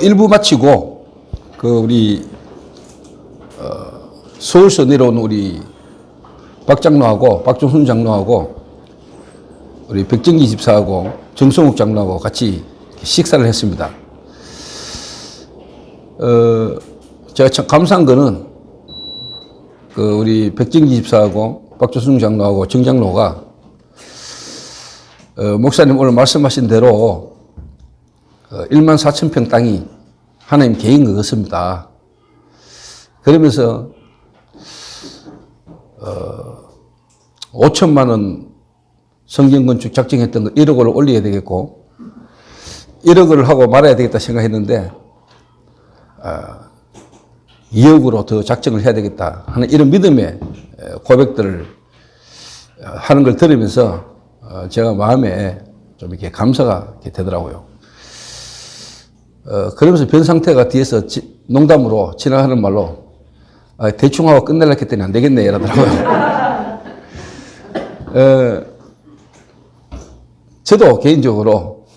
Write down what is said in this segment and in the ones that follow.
일부 마치고, 우리, 서울서 내려온 우리 박 장로하고, 박종순 장로하고, 우리 백정기 집사하고, 정성욱 장로하고 같이 식사를 했습니다. 제가 참 감사한 거는, 우리 백정기 집사하고, 박종순 장로하고, 정 장로가, 목사님 오늘 말씀하신 대로, 14,000평 땅이 하나님 개인 것 같습니다. 그러면서 5천만 원 성경 건축 작정했던 거 1억 원을 올려야 되겠고 1억 원을 하고 말아야 되겠다 생각했는데 2억으로 더 작정을 해야 되겠다 하는 이런 믿음의 고백들을 하는 걸 들으면서 제가 마음에 좀 이렇게 감사가 이렇게 되더라고요. 그러면서 변 상태가 뒤에서 농담으로 지나가는 말로 대충 하고 끝내려고 했더니 안 되겠네 이러더라고요. 저도 개인적으로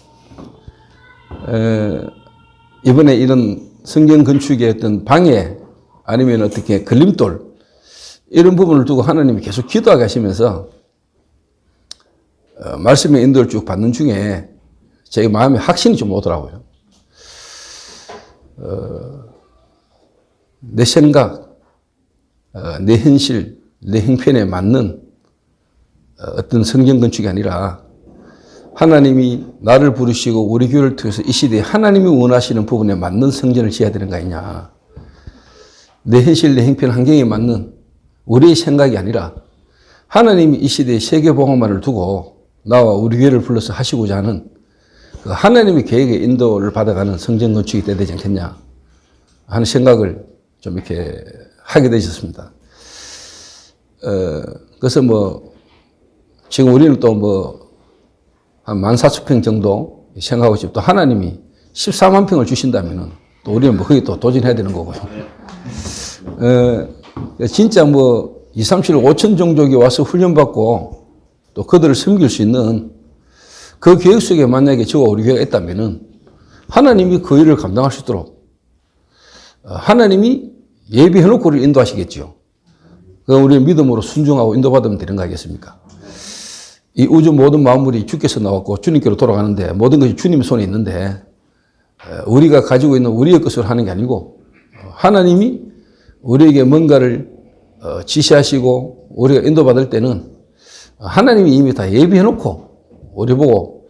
이번에 이런 성경 건축의 어떤 방해 아니면 어떻게 걸림돌 이런 부분을 두고 하나님이 계속 기도하게 하시면서 말씀의 인도를 쭉 받는 중에 제 마음에 확신이 좀 오더라고요. 내 생각, 내 현실, 내 형편에 맞는 어떤 성경 건축이 아니라 하나님이 나를 부르시고 우리 교회를 통해서 이 시대에 하나님이 원하시는 부분에 맞는 성전을 지어야 되는 거 아니냐. 내 현실, 내 형편, 환경에 맞는 우리의 생각이 아니라 하나님이 이 시대에 세계복음화를 두고 나와 우리 교회를 불러서 하시고자 하는 그 하나님의 계획의 인도를 받아가는 성전 건축이 돼야 되지 않겠냐 하는 생각을 좀 이렇게 하게 되셨습니다. 그래서 지금 우리는 또 한 14,000평 정도 생각하고 있고 또 하나님이 14만 평을 주신다면은 또 우리는 거기 또 도전해야 되는 거고요. 진짜 2, 3, 7, 5천 종족이 와서 훈련받고 또 그들을 섬길 수 있는 그 계획 속에 만약에 저와 우리 교회가 있다면은 하나님이 그 일을 감당할 수 있도록 하나님이 예비해놓고 우리를 인도하시겠죠. 그럼 우리는 믿음으로 순종하고 인도받으면 되는 거 아니겠습니까? 이 우주 모든 만물이 주께서 나왔고 주님께로 돌아가는데 모든 것이 주님 손에 있는데 우리가 가지고 있는 우리의 것으로 하는 게 아니고 하나님이 우리에게 뭔가를 지시하시고 우리가 인도받을 때는 하나님이 이미 다 예비해놓고 우리 보고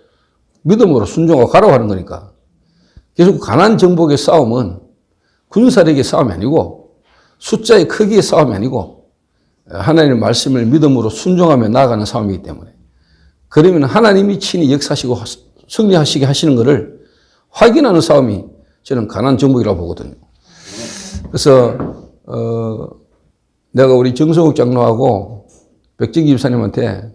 믿음으로 순종하고 가라고 하는 거니까. 계속 가난 정복의 싸움은 군사력의 싸움이 아니고 숫자의 크기의 싸움이 아니고 하나님의 말씀을 믿음으로 순종하며 나아가는 싸움이기 때문에 그러면 하나님이 친히 역사하시고 승리하시게 하시는 것을 확인하는 싸움이 저는 가난 정복이라고 보거든요. 그래서 내가 우리 정성욱 장로하고 백정기 집사님한테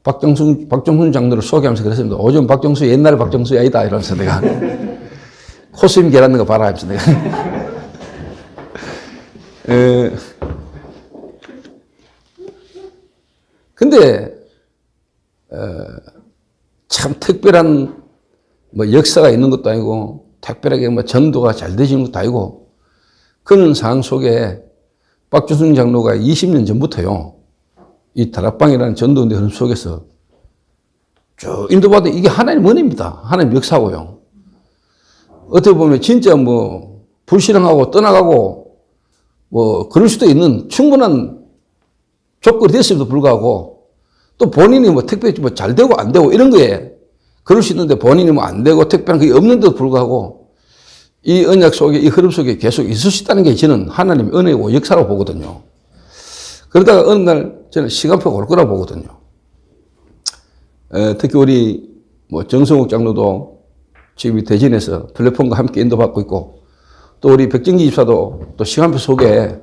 박정순 장로를 소개하면서 그랬습니다. 요즘 박정수 옛날의 박정수 아니다 이러면서 내가 코스튬 개라는 거 봐라 하면서 내가 근데 참 특별한 역사가 있는 것도 아니고 특별하게 전도가 잘 되시는 것도 아니고 그런 상황 속에 박준순 장로가 20년 전부터요 이 다락방이라는 전도운대 흐름 속에서 쭉 인도받은 이게 하나님 은혜입니다. 하나님 역사고요. 어떻게 보면 진짜 불신앙하고 떠나가고 그럴 수도 있는 충분한 조건이 됐음에도 불구하고 또 본인이 특별히 잘 되고 안 되고 이런 거에 그럴 수 있는데 본인이 안 되고 특별한 게 없는데도 불구하고 이 언약 속에 이 흐름 속에 계속 있을 수 있다는 게 저는 하나님의 은혜고 역사라고 보거든요. 그러다가 어느 날 저는 시간표가 올 거라고 보거든요. 특히 우리 정성욱 장로도 지금 대전에서 플랫폼과 함께 인도받고 있고 또 우리 백정기 집사도 또 시간표 속에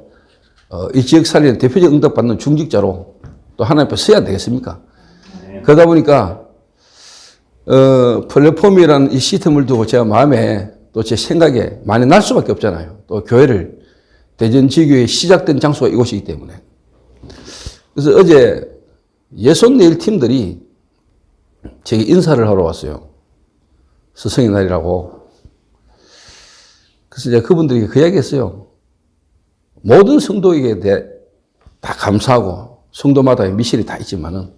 이 지역 살리는 대표적 응답받는 중직자로 또 하나님 앞에 서야 되겠습니까? 그러다 보니까 플랫폼이라는 이 시스템을 두고 제가 마음에 또 제 생각에 많이 날 수밖에 없잖아요. 또 교회를 대전지교회 시작된 장소가 이곳이기 때문에. 그래서 어제 예손내일 팀들이 제게 인사를 하러 왔어요. 스승의 날이라고. 그래서 제가 그분들에게 그 이야기 했어요. 모든 성도에게 대해 다 감사하고 성도마다의 미션이 다 있지만은,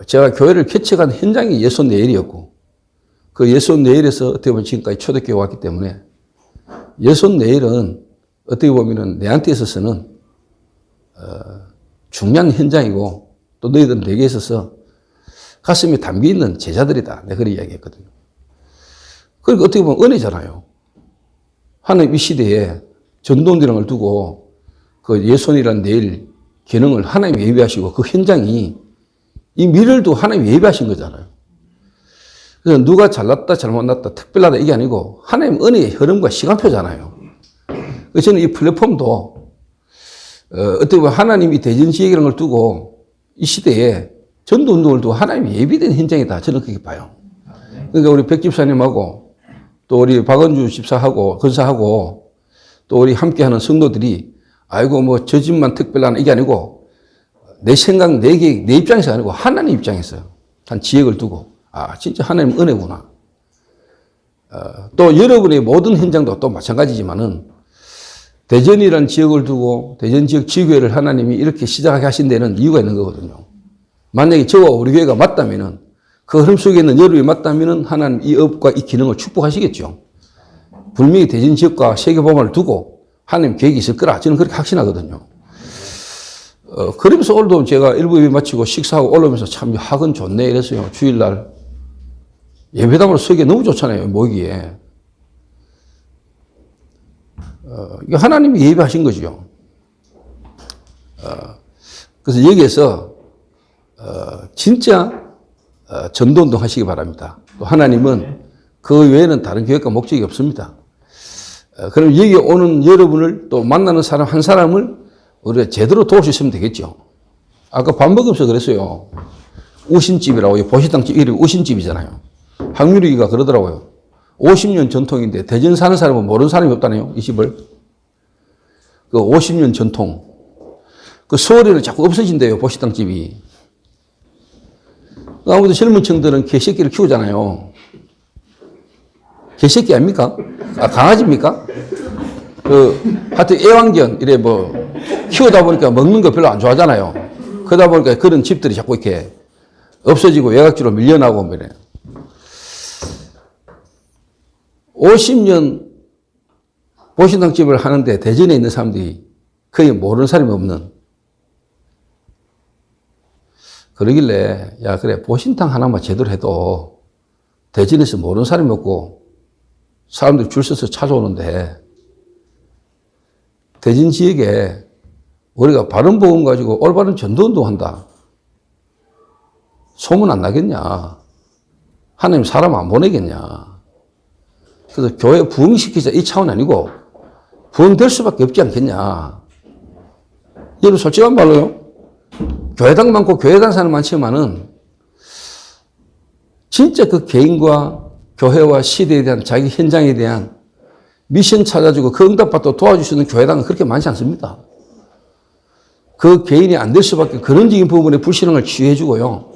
제가 교회를 개척한 현장이 예손 내일이었고, 그 예손 내일에서 어떻게 보면 지금까지 초대교회 왔기 때문에, 예손 내일은 어떻게 보면은 내한테 있어서는, 중요한 현장이고, 또 너희들은 내게 있어서 가슴에 담겨 있는 제자들이다. 내가 그렇게 이야기했거든요. 그러니까 어떻게 보면 은혜잖아요. 하나님 이 시대에 전도원들을 두고 그 예손이라는 내일 기능을 하나님이 예비하시고 그 현장이 이 미래를 두고 하나님이 예비하신 거잖아요. 그래서 누가 잘났다 잘못났다 특별하다 이게 아니고 하나님 은혜의 흐름과 시간표잖아요. 그래서 저는 이 플랫폼도 어떻게 보면 하나님이 대전지역이라는 걸 두고 이 시대에 전도운동을 두고 하나님이 예비된 현장이다. 저는 그렇게 봐요. 그러니까 우리 백 집사님하고 또 우리 박은주 집사하고 권사하고 또 우리 함께하는 성도들이 아이고 뭐 저 집만 특별하나 이게 아니고 내 생각 내 계획 내 입장에서 아니고 하나님 입장에서 한 지역을 두고 아 진짜 하나님 은혜구나. 또 여러분의 모든 현장도 또 마찬가지지만은 대전이라는 지역을 두고 대전 지역 지교회를 하나님이 이렇게 시작하게 하신 데는 이유가 있는 거거든요. 만약에 저와 우리 교회가 맞다면은 그 흐름 속에 있는 여러분이 맞다면은 하나님 이 업과 이 기능을 축복하시겠죠. 분명히 대전 지역과 세계보험을 두고 하나님 계획이 있을 거라 저는 그렇게 확신하거든요. 그러면서 오늘도 제가 일부 예배 마치고 식사하고 올라오면서 참 학은 좋네 이랬어요. 주일날 예배당으로 서기에 너무 좋잖아요. 모이기에. 이게 하나님이 예배하신 거죠. 그래서 여기에서 진짜 전도운동 하시기 바랍니다. 또 하나님은 그 외에는 다른 계획과 목적이 없습니다. 그럼 여기 오는 여러분을 또 만나는 사람 한 사람을 우리가 제대로 도울 수 있으면 되겠죠. 아까 밥 먹으면서 그랬어요. 우신집이라고, 보시당집 이름이 우신집이잖아요. 황미르기가 그러더라고요. 50년 전통인데 대전 사는 사람은 모르는 사람이 없다네요. 이 집을. 그 50년 전통. 그 서울에는 자꾸 없어진대요. 보시당집이. 아무래도 젊은 층들은 개새끼를 키우잖아요. 개새끼 아닙니까? 아, 강아지입니까? 하여튼 애완견, 이래 뭐, 키우다 보니까 먹는 거 별로 안 좋아하잖아요. 그러다 보니까 그런 집들이 자꾸 이렇게 없어지고 외곽지로 밀려나고 뭐 이래요. 50년 보신당집을 하는데 대전에 있는 사람들이 거의 모르는 사람이 없는. 그러길래, 야, 그래, 보신탕 하나만 제대로 해도 대전에서 모르는 사람이 없고 사람들이 줄 서서 찾아오는데 대전 지역에 우리가 바른 복음 가지고 올바른 전도운동 한다. 소문 안 나겠냐? 하나님 사람 안 보내겠냐? 그래서 교회 부흥시키자 이 차원 아니고 부흥될 수밖에 없지 않겠냐? 여러분 솔직한 말로요. 교회당 많고 교회당 사람 많지만은 진짜 그 개인과 교회와 시대에 대한 자기 현장에 대한 미션 찾아주고 그 응답받고 도와주시는 교회당은 그렇게 많지 않습니다. 그 개인이 안 될 수밖에 근원적인 부분에 불신앙을 치유해주고요.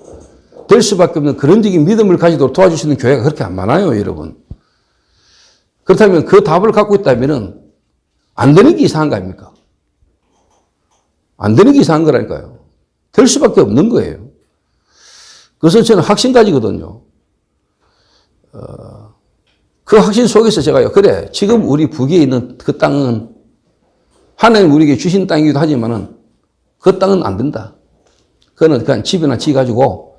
될 수밖에 없는 근원적인 믿음을 가지도록 도와주시는 교회가 그렇게 안 많아요, 여러분. 그렇다면 그 답을 갖고 있다면은 안 되는 게 이상한 거 아닙니까? 안 되는 게 이상한 거라니까요. 될 수밖에 없는 거예요. 그래서 저는 확신 가지거든요. 그 확신 속에서 제가요, 그래, 지금 우리 북에 있는 그 땅은 하나님 우리에게 주신 땅이기도 하지만은 그 땅은 안 된다. 그거는 그냥 집이나 지 가지고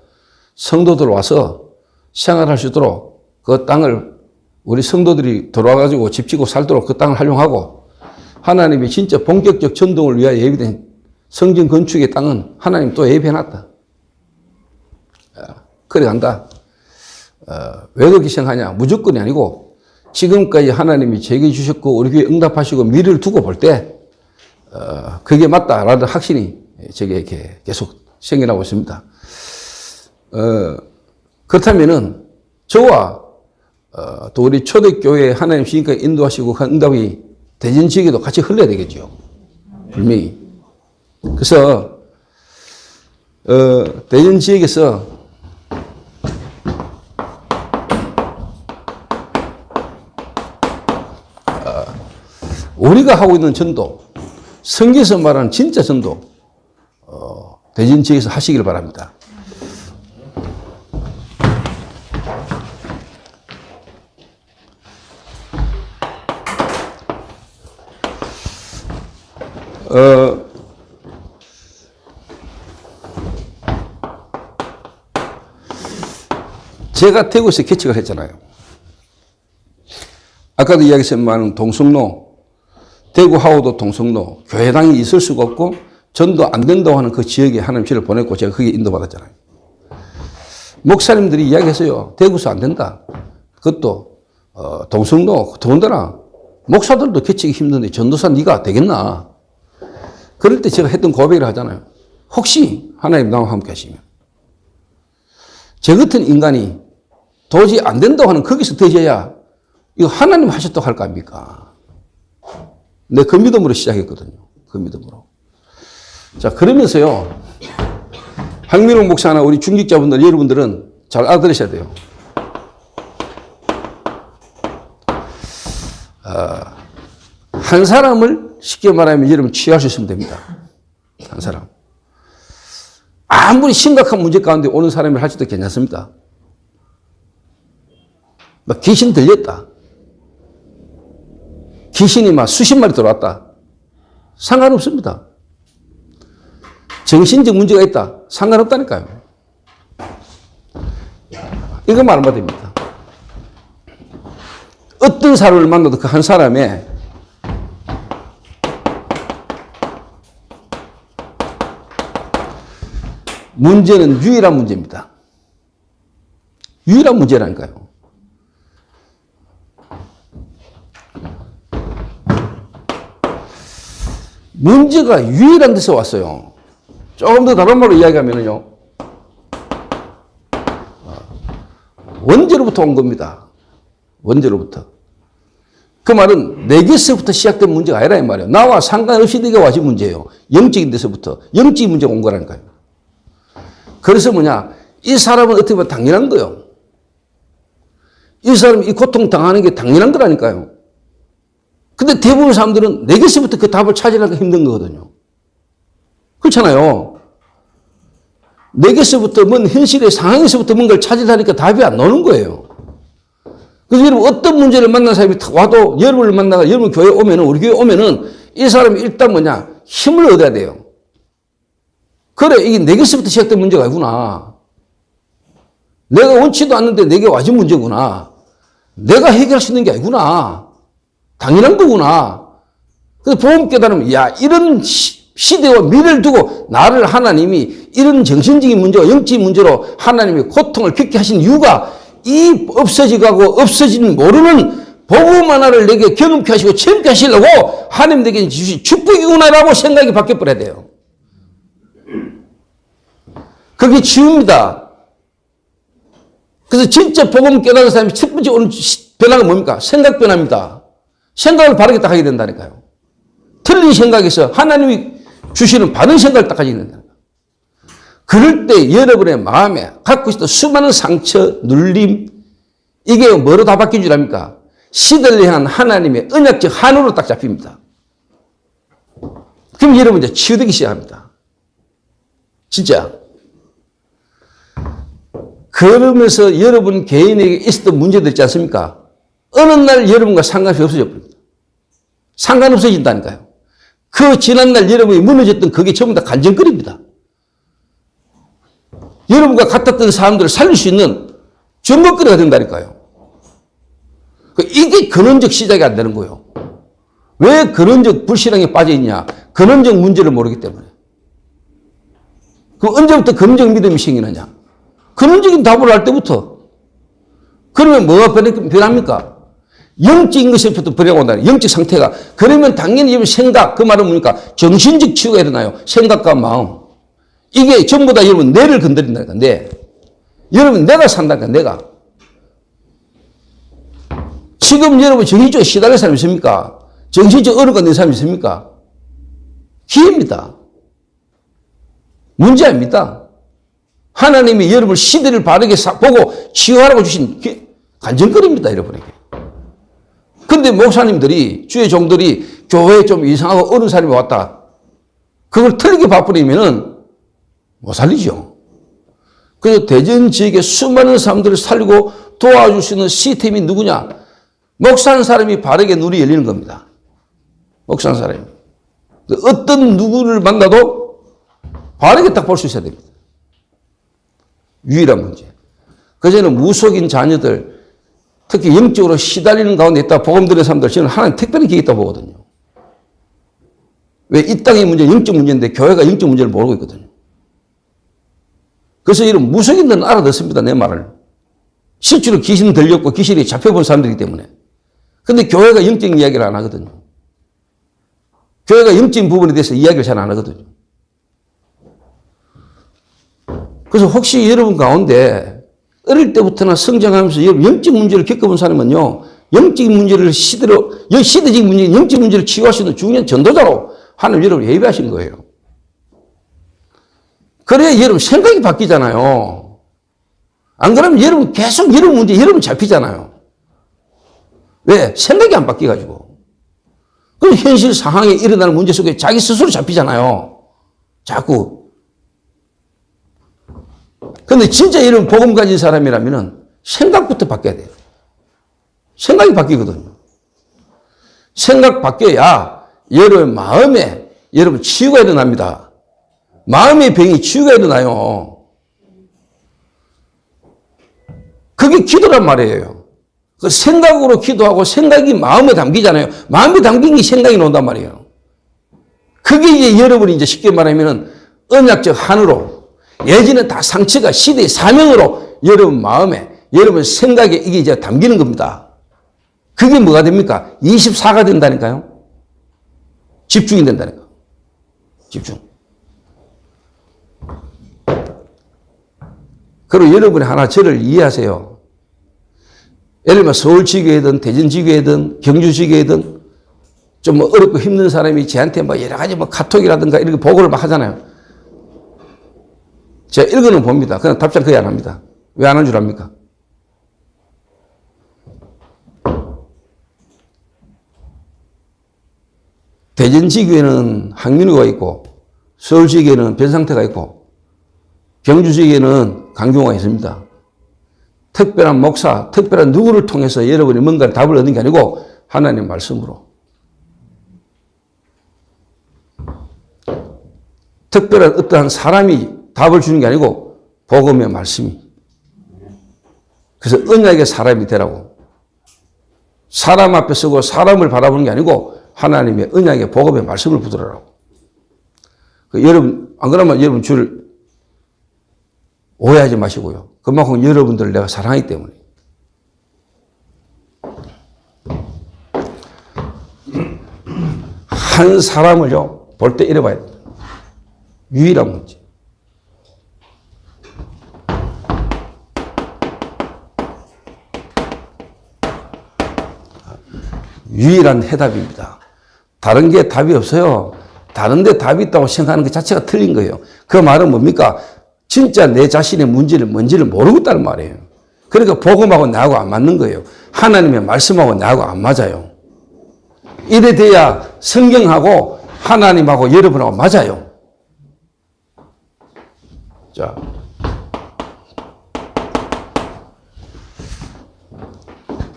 성도들 와서 생활할 수 있도록 그 땅을 우리 성도들이 들어와가지고 집 짓고 살도록 그 땅을 활용하고 하나님이 진짜 본격적 전동을 위하여 예비된 성전 건축의 땅은 하나님 또 예비해놨다. 그래 간다. 왜 그렇게 생각하냐? 무조건이 아니고 지금까지 하나님이 제게 주셨고 우리 교회 응답하시고 미래를 두고 볼 때 그게 맞다라는 확신이 제게 이렇게 계속 생겨나고 있습니다. 그렇다면은 저와 또 우리 초대교회 하나님 지금까지 인도하시고 한 응답이 대전 지역에도 같이 흘러야 되겠죠. 분명히. 그래서 대전 지역에서 우리가 하고 있는 전도, 성경에서 말하는 진짜 전도, 대전 지역에서 하시길 바랍니다. 제가 대구에서 개척을 했잖아요. 아까도 이야기했지만 동성로, 대구 하우도 동성로, 교회당이 있을 수가 없고 전도 안 된다고 하는 그 지역에 하나님 저를 보냈고 제가 거기에 인도받았잖아요. 목사님들이 이야기했어요. 대구에서 안 된다. 그것도 동성로, 더군다나 목사들도 개척이 힘든데 전도사 네가 되겠나. 그럴 때 제가 했던 고백을 하잖아요. 혹시 하나님 나와 함께 하시면. 저 같은 인간이 도저히 안 된다고 하는 거기서 더져야 이거 하나님 하셨다고 할 거 아닙니까? 내 그 믿음으로 시작했거든요. 그 믿음으로. 자, 그러면서요. 황민홍 목사나 우리 중직자분들, 여러분들은 잘 알아들으셔야 돼요. 한 사람을 쉽게 말하면 여러분 취할 수 있으면 됩니다. 한 사람. 아무리 심각한 문제 가운데 오는 사람을 할지도 괜찮습니다. 막 귀신 들렸다. 귀신이 막 수십 마리 들어왔다. 상관없습니다. 정신적 문제가 있다. 상관없다니까요. 이거 말하면 됩니다. 어떤 사람을 만나도 그 한 사람의 문제는 유일한 문제입니다. 유일한 문제라니까요. 문제가 유일한 데서 왔어요. 조금 더 다른 말로 이야기하면요. 원죄로부터 온 겁니다. 원죄로부터. 그 말은 내게서부터 시작된 문제가 아니라 이 말이에요. 나와 상관없이 내게 와진 문제예요. 영적인 데서부터. 영적인 문제가 온 거라니까요. 그래서 뭐냐. 이 사람은 어떻게 보면 당연한 거예요. 이 사람이 이 고통 당하는 게 당연한 거라니까요. 근데 대부분 사람들은 내게서부터 그 답을 찾으려고 힘든 거거든요. 그렇잖아요. 내게서부터 뭔 현실의 상황에서부터 뭔가를 찾으려니까 답이 안 나오는 거예요. 그래서 여러분 어떤 문제를 만난 사람이 와도 여러분을 만나가 여러분 교회에 오면은 우리 교회에 오면은 이 사람이 일단 뭐냐 힘을 얻어야 돼요. 그래 이게 내게서부터 시작된 문제가 아니구나. 내가 원치도 않는데 내게 와준 문제구나. 내가 해결할 수 있는 게 아니구나. 당연한 거구나. 그래서 보험 깨달으면, 야, 이런 시대와 미래를 두고 나를 하나님이 이런 정신적인 문제와 영적인 문제로 하나님이 고통을 겪게 하신 이유가 이 없어지고 없어지는 모르는 복음 하나를 내게 경험케 하시고 체험케 하시려고 하나님 내게 주신 축복이구나라고 생각이 바뀌어버려야 돼요. 그게 치유입니다. 그래서 진짜 복음 깨달은 사람이 첫 번째 오는 변화가 뭡니까? 생각 변화입니다. 생각을 바르게 딱 하게 된다니까요. 틀린 생각에서 하나님이 주시는 바른 생각을 딱 가지게 된다니까요. 그럴 때 여러분의 마음에 갖고 있었던 수많은 상처, 눌림, 이게 뭐로 다 바뀐 줄 압니까? 시대를 향한 하나님의 언약적 한우로 딱 잡힙니다. 그럼 여러분 이제 치유되기 시작합니다. 진짜. 그러면서 여러분 개인에게 있었던 문제들 있지 않습니까? 어느 날 여러분과 상관없이 없어져 버립니다. 상관없어진다니까요. 그 지난날 여러분이 무너졌던 그게 전부 다 간증거리입니다. 여러분과 같았던 사람들을 살릴 수 있는 증거거리가 된다니까요. 이게 근원적 시작이 안 되는 거예요. 왜 근원적 불신앙에 빠져 있냐? 근원적 문제를 모르기 때문에. 그럼 언제부터 근원적 믿음이 생기느냐? 근원적인 답을 할 때부터. 그러면 뭐가 변합니까? 영적인 것에부터 변해온다는 영적 상태가. 그러면 당연히 생각, 그 말은 뭡니까? 정신적 치유가 일어나요. 생각과 마음. 이게 전부 다 여러분 뇌를 건드린다니까, 뇌. 여러분 내가 산다니까, 내가. 지금 여러분 정신적으로 시달릴 사람이 있습니까? 정신적 어려움가 있는 사람이 있습니까? 기회입니다. 문제 아닙니다. 하나님이 여러분을 시대를 바르게 보고 치유하라고 주신 간증거리입니다, 여러분에게. 근데 목사님들이, 주의 종들이 교회에 좀 이상하고 어른 사람이 왔다. 그걸 틀리게 봐버리면은 못 살리죠. 그래서 대전 지역에 수많은 사람들을 살리고 도와줄 수 있는 시스템이 누구냐? 목사하는 사람이 바르게 눈이 열리는 겁니다. 목사하는 사람이. 어떤 누구를 만나도 바르게 딱 볼 수 있어야 됩니다. 유일한 문제. 그전에는 무속인 자녀들, 특히 영적으로 시달리는 가운데 있다 복음 들은 사람들, 저는 하나님 특별히 기회 있다고 보거든요. 왜? 이 땅의 문제, 영적 문제인데 교회가 영적 문제를 모르고 있거든요. 그래서 이런 무속인들은 알아듣습니다, 내 말을. 실제로 귀신 들렸고 귀신이 잡혀본 사람들이기 때문에. 근데 교회가 영적인 이야기를 안 하거든요. 교회가 영적인 부분에 대해서 이야기를 잘 안 하거든요. 그래서 혹시 여러분 가운데 어릴 때부터나 성장하면서 영적 문제를 겪어본 사람은요, 영적인 문제를 시대적인 문제, 영적 문제를 치유할 수 있는 중요한 전도자로 하나님 여러분을 예비하신 거예요. 그래야 여러분 생각이 바뀌잖아요. 안 그러면 여러분 계속 여러분 문제, 여러분 잡히잖아요. 왜? 생각이 안 바뀌어가지고. 그럼 현실 상황에 일어나는 문제 속에 자기 스스로 잡히잖아요. 자꾸. 근데 진짜 여러분 복음 가진 사람이라면 생각부터 바뀌어야 돼요. 생각이 바뀌거든요. 생각 바뀌어야 여러분 마음에 여러분 치유가 일어납니다. 마음의 병이 치유가 일어나요. 그게 기도란 말이에요. 그 생각으로 기도하고 생각이 마음에 담기잖아요. 마음에 담긴 게 생각이 나온단 말이에요. 그게 이제 여러분이 이제 쉽게 말하면 언약적 한으로 예전에 다 상처가 시대의 사명으로 여러분 마음에 여러분 생각에 이게 이제 담기는 겁니다. 그게 뭐가 됩니까? 24가 된다니까요. 집중이 된다니까. 집중. 그리고 여러분이 하나 저를 이해하세요. 예를 들면 서울지교회든 대전지교회든 경주지교회든 좀 뭐 어렵고 힘든 사람이 저한테 뭐 여러 가지 뭐 카톡이라든가 이렇게 보고를 막 하잖아요. 제가 읽어는 봅니다. 그냥 답장 거의 안 합니다. 왜 안 한 줄 압니까? 대전지교회는 황민우가 있고 서울지교회는 변상태가 있고 경주지교회는 강경호가 있습니다. 특별한 목사, 특별한 누구를 통해서 여러분이 뭔가를 답을 얻는 게 아니고 하나님 말씀으로. 특별한 어떠한 사람이 답을 주는 게 아니고 복음의 말씀이. 그래서 언약의 사람이 되라고. 사람 앞에 서고 사람을 바라보는 게 아니고 하나님의 언약의 복음의 말씀을 붙들으라고. 여러분, 안 그러면 여러분 주를 오해하지 마시고요. 그만큼 여러분들을 내가 사랑하기 때문에. 한 사람을요, 볼 때 이래 봐야 됩니다. 유일한 문제. 유일한 해답입니다. 다른 게 답이 없어요. 다른 데 답이 있다고 생각하는 것 자체가 틀린 거예요. 그 말은 뭡니까? 진짜 내 자신의 문제를 뭔지를 모르고 있다는 말이에요. 그러니까 복음하고 나하고 안 맞는 거예요. 하나님의 말씀하고 나하고 안 맞아요. 이래 돼야 성경하고 하나님하고 여러분하고 맞아요. 자,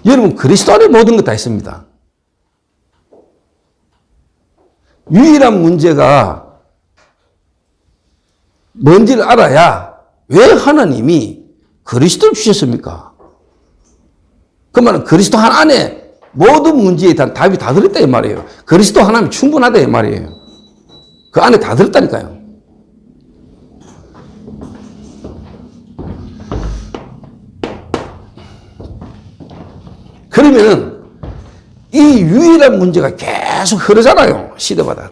여러분 그리스도 안에 모든 것 다 있습니다. 유일한 문제가 뭔지를 알아야 왜 하나님이 그리스도를 주셨습니까? 그 말은 그리스도 하나 안에 모든 문제에 대한 답이 다 들었다 이 말이에요. 그리스도 하나면 충분하다 이 말이에요. 그 안에 다 들었다니까요. 그러면은 이 유일한 문제가 계속 흐르잖아요. 시대마다.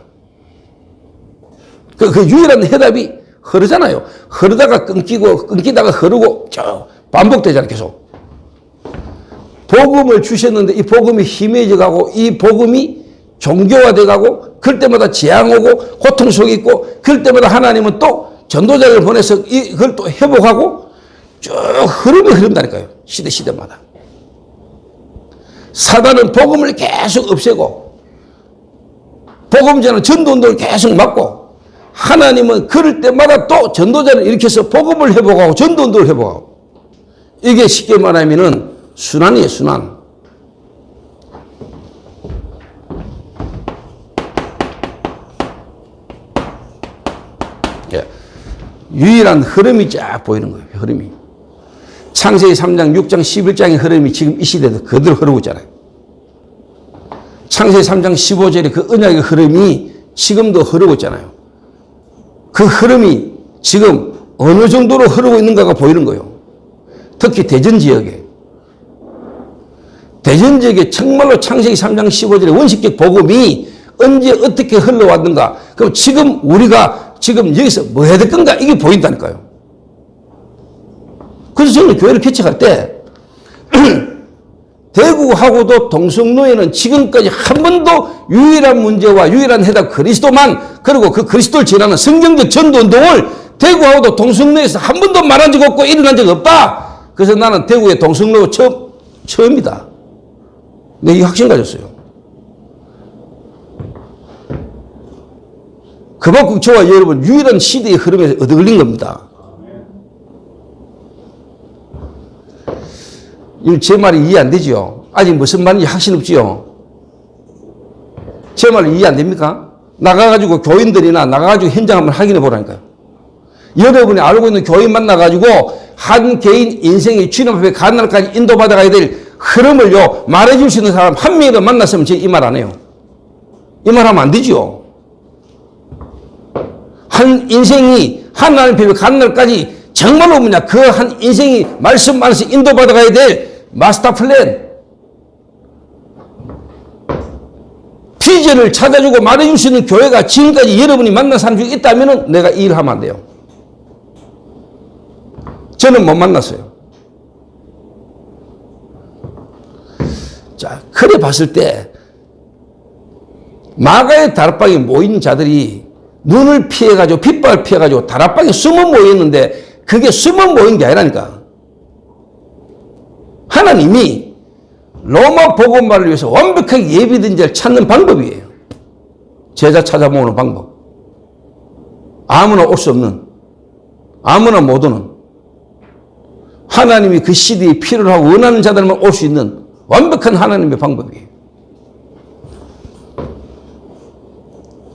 그 유일한 해답이 흐르잖아요. 흐르다가 끊기다가 흐르고 반복되잖아요. 계속. 복음을 주셨는데 이 복음이 희미해져 가고 이 복음이 종교화돼 가고 그럴 때마다 재앙 오고 고통 속에 있고 그럴 때마다 하나님은 또 전도자를 보내서 이걸 또 회복하고 쭉 흐른다니까요. 시대마다. 사단은 복음을 계속 없애고 복음전은 전도운동을 계속 막고 하나님은 그럴 때마다 또 전도자를 일으켜서 복음을 회복하고 전도운동을 회복하고 이게 쉽게 말하면은 순환이에요, 순환. 예. 유일한 흐름이 쫙 보이는 거예요, 흐름이. 창세기 3장, 6장, 11장의 흐름이 지금 이 시대도 그대로 흐르고 있잖아요. 창세기 3장 15절의 그 언약의 흐름이 지금도 흐르고 있잖아요. 그 흐름이 지금 어느 정도로 흐르고 있는가가 보이는 거예요. 특히 대전 지역에. 대전 지역에 정말로 창세기 3장 15절의 원칙적 복음이 언제 어떻게 흘러왔는가. 그럼 지금 우리가 지금 여기서 뭐 해야 될 건가? 이게 보인다니까요. 그래서 저는 교회를 개척할 때 대구하고도 동성로에는 지금까지 한 번도 유일한 문제와 유일한 해답 그리스도만, 그리고 그 그리스도를 전하는 성경적 전도운동을 대구하고도 동성로에서 한 번도 말한 적 없고 일어난 적 없다. 그래서 나는 대구의 동성로 처음이다. 내가 이 확신 가졌어요. 그만큼 저와 여러분 유일한 시대의 흐름에서 얻어걸린 겁니다. 제 말이 이해 안 되죠? 아직 무슨 말인지 확신 없지요? 제 말 이해 안 됩니까? 나가가지고 교인들이나 나가가지고 현장 한번 확인해 보라니까요. 여러분이 알고 있는 교인 만나가지고 한 개인 인생의 주님 앞에 가는 날까지 인도받아가야 될 흐름을요, 말해줄 수 있는 사람 한 명이라도 만났으면 제가 이 말 안 해요. 이 말 하면 안 되죠. 한 인생이 하나님 앞에 가는 날까지 정말로 뭐냐, 그 한 인생이 말씀 안에서 인도받아가야 될 마스터 플랜, 비전을 찾아주고 말해줄 수 있는 교회가 지금까지 여러분이 만난 사람 중에 있다면 내가 이 일을 하면 안 돼요. 저는 못 만났어요. 자, 그래 봤을 때 마가의 다락방에 모인 자들이 눈을 피해가지고 빗발을 피해가지고 다락방에 숨어 모였는데 그게 숨어 모인 게 아니라니까. 하나님이 로마 복음화를 위해서 완벽하게 예비된 자를 찾는 방법이에요. 제자 찾아 모으는 방법. 아무나 올 수 없는, 아무나 못 오는, 하나님이 그 시대에 필요로 하고 원하는 자들만 올 수 있는 완벽한 하나님의 방법이에요.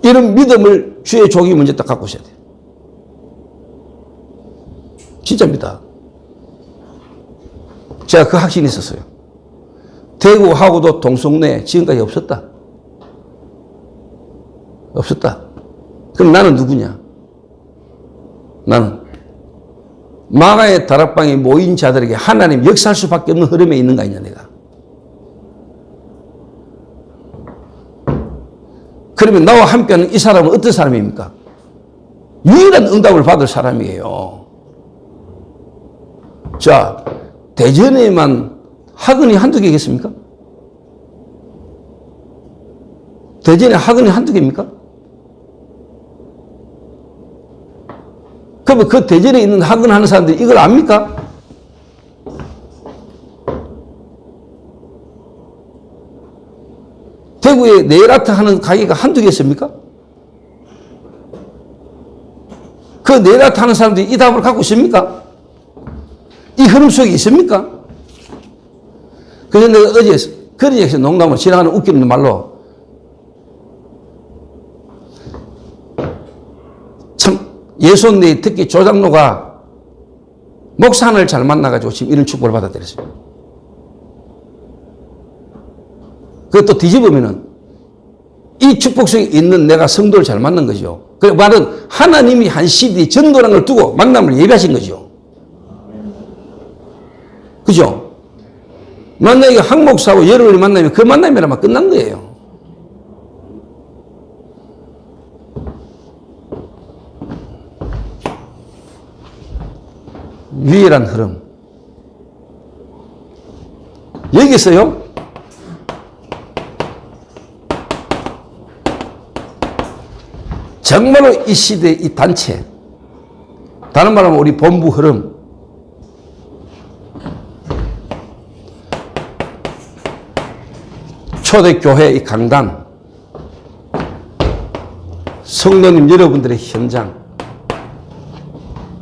이런 믿음을 주의 종이 먼저 딱 갖고 있어야 돼요. 진짜입니다. 제가 그 확신이 있었어요. 대구하고도 동성로에 지금까지 없었다. 없었다. 그럼 나는 누구냐? 나는 마가의 다락방에 모인 자들에게 하나님 역사할 수밖에 없는 흐름에 있는가 있냐 내가. 그러면 나와 함께하는 이 사람은 어떤 사람입니까? 유일한 응답을 받을 사람이에요. 자, 대전에만 학원이 한두 개겠습니까? 대전에 학원이 한두 개입니까? 그러면 그 대전에 있는 학원 하는 사람들이 이걸 압니까? 대구에 네일아트 하는 가게가 한두 개였습니까? 그 네일아트 하는 사람들이 이 답을 갖고 있습니까? 이 흐름 속에 있습니까? 그래서 내가 어제 그런 얘기에서 농담으로 지나가는 웃기는 말로 참 예손네 특히 조장로가 목사 하나를 잘 만나가지고 지금 이런 축복을 받아들였어요. 그것도 뒤집으면은 이 축복 속에 있는 내가 성도를 잘 만난 거죠. 그 말은 하나님이 한 시대에 전도라는 걸 두고 만남을 예비하신 거죠. 그죠? 만약에 한 목사하고 여러분이 만나면 그 만남이라면 끝난 거예요. 유일한 흐름. 여기서요, 정말로 이 시대의 이 단체, 다른 말로 하면 우리 본부 흐름, 초대교회 이 강단, 성도님 여러분들의 현장.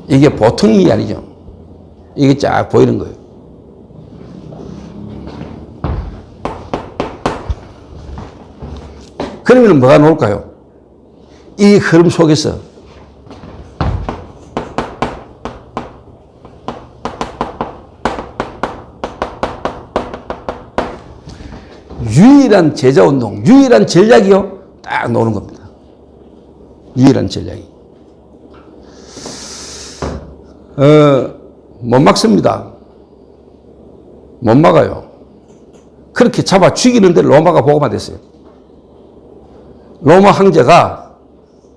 이게 보통 일이 아니죠. 이게 쫙 보이는 거예요. 그러면 뭐가 나올까요? 이 흐름 속에서 유일한 제자운동, 유일한 전략이요. 딱 나오는 겁니다. 유일한 전략이. 못 막습니다. 못 막아요. 그렇게 잡아 죽이는데 로마가 보고만 됐어요. 로마 황제가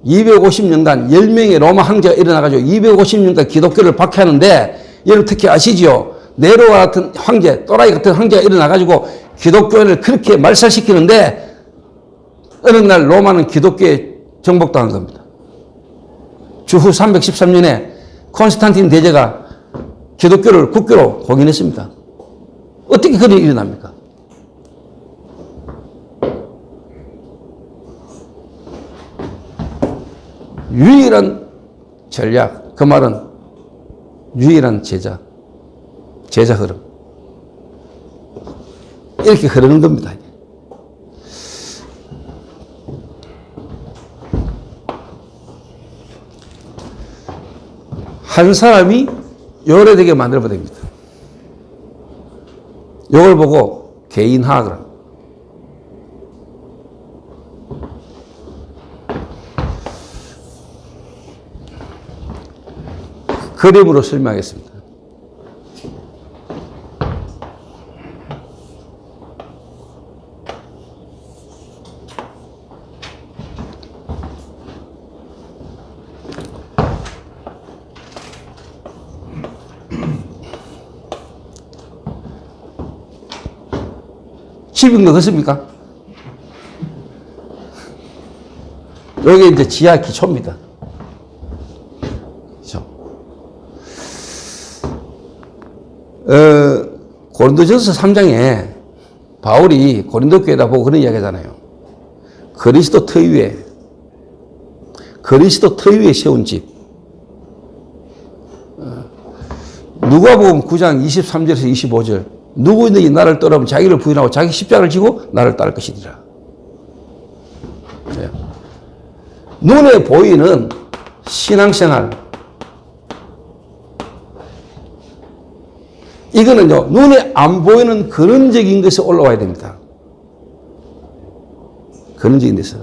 250년간 10명의 로마 황제가 일어나가지고 250년간 기독교를 박해하는데, 여러분 특히 아시지요? 네로와 같은 황제, 또라이 같은 황제가 일어나가지고 기독교를 그렇게 말살시키는데, 어느 날 로마는 기독교에 정복당한 겁니다. 주후 313년에 콘스탄틴 대제가 기독교를 국교로 공인했습니다. 어떻게 그런 일이 일어납니까? 유일한 전략, 그 말은 유일한 제자 흐름. 이렇게 흐르는 겁니다. 한 사람이 요래되게 만들어야 됩니다. 이걸 보고 개인화학을 합니다. 그림으로 설명하겠습니다. 집인 거 같습니까? 여기 이제 지하 기초입니다. 그렇죠? 고린도전서 3장에 바울이 고린도 교회다 보고 그런 이야기 하잖아요. 그리스도 터 위에 세운 집. 누가복음 9장 23절에서 25절. 누구든지 나를 따르면 자기를 부인하고 자기 십자가를 지고 나를 따를 것이니라. 눈에 보이는 신앙생활. 이거는요, 눈에 안 보이는 근원적인 것에 올라와야 됩니다. 근원적인 데서.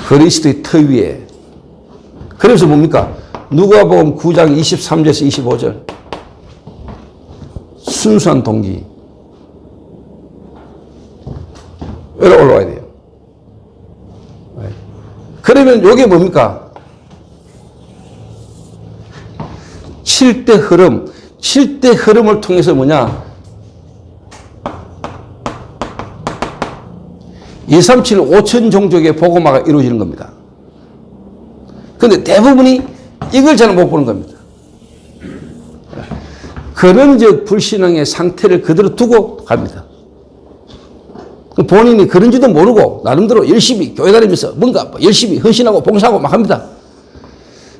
그리스도의 터 위에. 그래서 뭡니까? 누가복음 9장 23절에서 25절. 순수한 동기. 여기로 올라와야 돼요. 그러면 이게 뭡니까? 7대 흐름. 7대 흐름을 통해서 뭐냐? 237, 5천 종족의 복음화가 이루어지는 겁니다. 그런데 대부분이 이걸 잘 못 보는 겁니다. 근원적 불신앙의 상태를 그대로 두고 갑니다. 본인이 그런지도 모르고 나름대로 열심히 교회 다니면서 뭔가 열심히 헌신하고 봉사하고 막 합니다.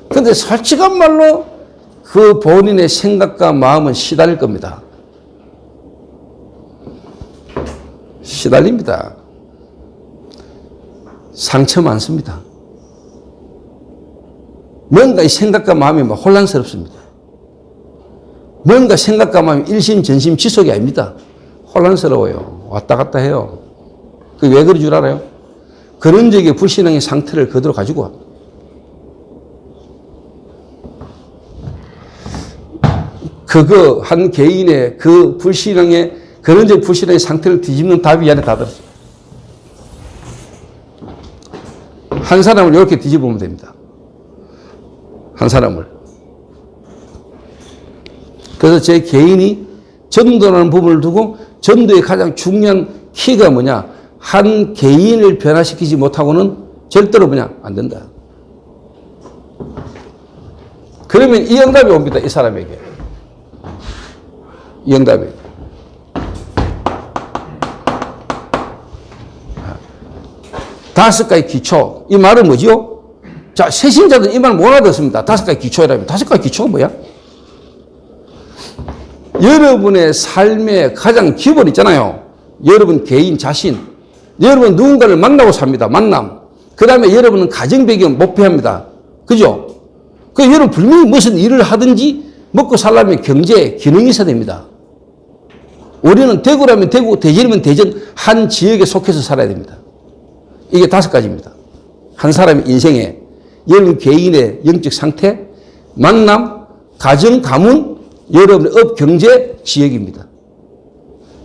그런데 솔직한 말로 그 본인의 생각과 마음은 시달릴 겁니다. 시달립니다. 상처 많습니다. 뭔가 이 생각과 마음이 막 혼란스럽습니다. 뭔가 생각과 마음이 일심전심 지속이 아닙니다. 혼란스러워요. 왔다 갔다 해요. 그게 왜 그런 줄 알아요? 근원적인 불신앙의 상태를 그대로 가지고 합니다. 그거 한 개인의 그 불신앙의 근원적 불신앙의 상태를 뒤집는 답이 이 안에 다 들었어요. 한 사람을 이렇게 뒤집으면 됩니다. 한 사람을. 그래서 제 개인이 전도라는 부분을 두고 전도의 가장 중요한 키가 뭐냐? 한 개인을 변화시키지 못하고는 절대로 그냥 안 된다. 그러면 이 응답이 옵니다. 이 사람에게. 이 응답이. 다섯 가지 기초. 이 말은 뭐지요? 자, 새신자들은 이 말 못 알아듣습니다. 다섯 가지 기초라면. 다섯 가지 기초가 뭐야? 여러분의 삶의 가장 기본 있잖아요. 여러분 개인 자신. 여러분 누군가를 만나고 삽니다. 만남. 그 다음에 여러분은 가정 배경 목표합니다. 그죠? 그 여러분 분명히 무슨 일을 하든지 먹고 살려면 경제, 기능이 있어야 됩니다. 우리는 대구라면 대구, 대전이면 대전, 한 지역에 속해서 살아야 됩니다. 이게 다섯 가지입니다. 한 사람의 인생에 여러분 개인의 영적 상태, 만남, 가정, 가문, 여러분의 업, 경제, 지역입니다.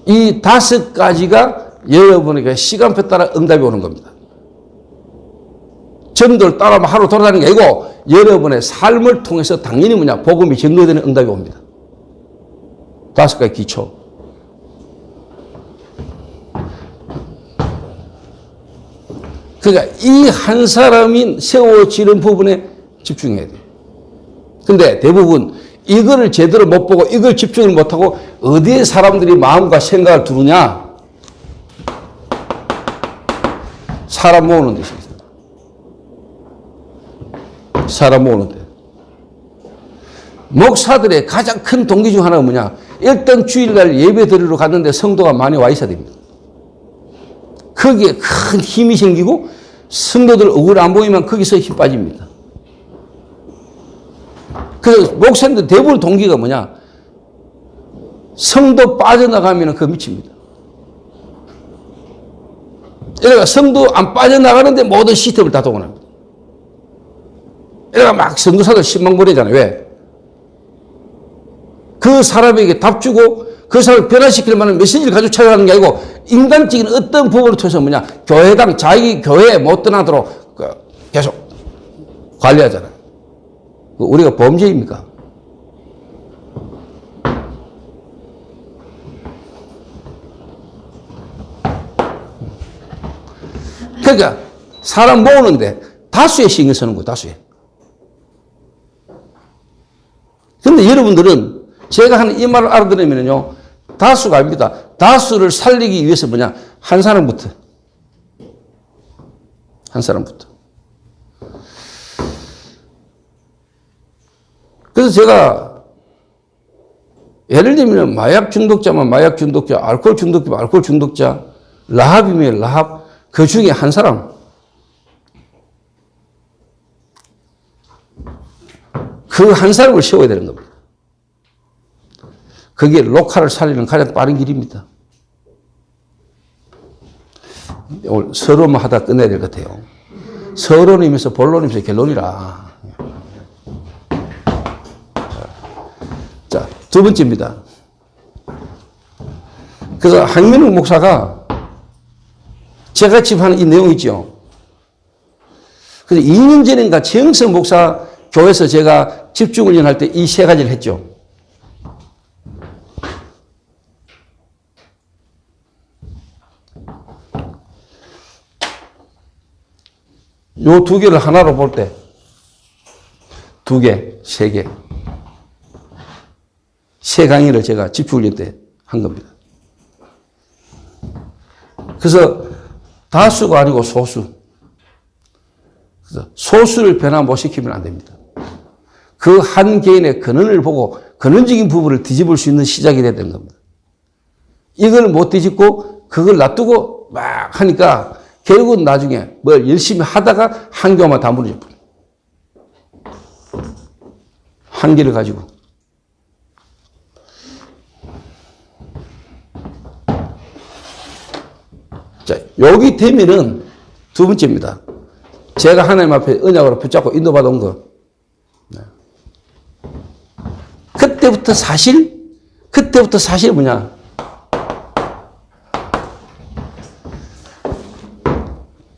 이 다섯 가지가 여러분에게 시간표 따라 응답이 오는 겁니다. 전도를 따라 하루 돌아다니는 게 아니고 여러분의 삶을 통해서 당연히 뭐냐? 복음이 전도되는 응답이 옵니다. 다섯 가지 기초. 그러니까 이 한 사람이 세워지는 부분에 집중해야 돼요. 근데 대부분 이거를 제대로 못 보고 이걸 집중을 못하고 어디에 사람들이 마음과 생각을 두느냐? 사람 모으는 데 있습니다. 사람 모으는 데. 목사들의 가장 큰 동기 중 하나가 뭐냐? 일단 주일날 예배 드리러 갔는데 성도가 많이 와 있어야 됩니다. 거기에 큰 힘이 생기고 성도들 얼굴 안 보이면 거기서 힘 빠집니다. 그래서 목사님들 대부분 동기가 뭐냐? 성도 빠져나가면 그거 미칩니다. 그러니까 성도 안 빠져나가는데 모든 시스템을 다 동원합니다. 그러니까 막 성도사들 신망보내잖아요. 왜? 그 사람에게 답 주고 그 사람을 변화시킬 만한 메시지를 가지고 찾아가는 게 아니고 인간적인 어떤 부분을 통해서 뭐냐? 교회당 자기 교회에 못 떠나도록 계속 관리하잖아요. 우리가 범죄입니까? 그러니까 사람 모으는데 다수에 신경 쓰는 거예요. 다수에. 그런데 여러분들은 제가 하는 이 말을 알아들으면요. 다수가 아닙니다. 다수를 살리기 위해서 뭐냐? 한 사람부터. 한 사람부터. 그래서 제가 예를 들면 마약 중독자면 마약 중독자, 알코올 중독자면 알코올 중독자, 라합이면 라합, 그 중에 한 사람. 그 한 사람을 세워야 되는 겁니다. 그게 로컬을 살리는 가장 빠른 길입니다. 오늘 서론만 하다 끝내야 될 것 같아요. 서론이면서 본론이면서 결론이라. 자, 두 번째입니다. 그래서 한민욱 목사가 제가 집하는 이 내용 있죠. 그래서 2년 전인가 최영석 목사 교회에서 제가 집중훈련 할 때 이 세 가지를 했죠. 요 두 개를 하나로 볼 때, 두 개, 세 개. 세 강의를 제가 집중훈련 때 한 겁니다. 그래서 다수가 아니고 소수. 그래서 소수를 변화 못 시키면 안 됩니다. 그 한 개인의 근원을 보고 근원적인 부분을 뒤집을 수 있는 시작이 돼야 되는 겁니다. 이걸 못 뒤집고 그걸 놔두고 막 하니까 결국은 나중에 뭘 열심히 하다가 한계만 다 무너져 버려요. 한계를 가지고. 자, 여기 되면은 두 번째입니다. 제가 하나님 앞에 언약으로 붙잡고 인도받은 거. 그때부터 사실 뭐냐?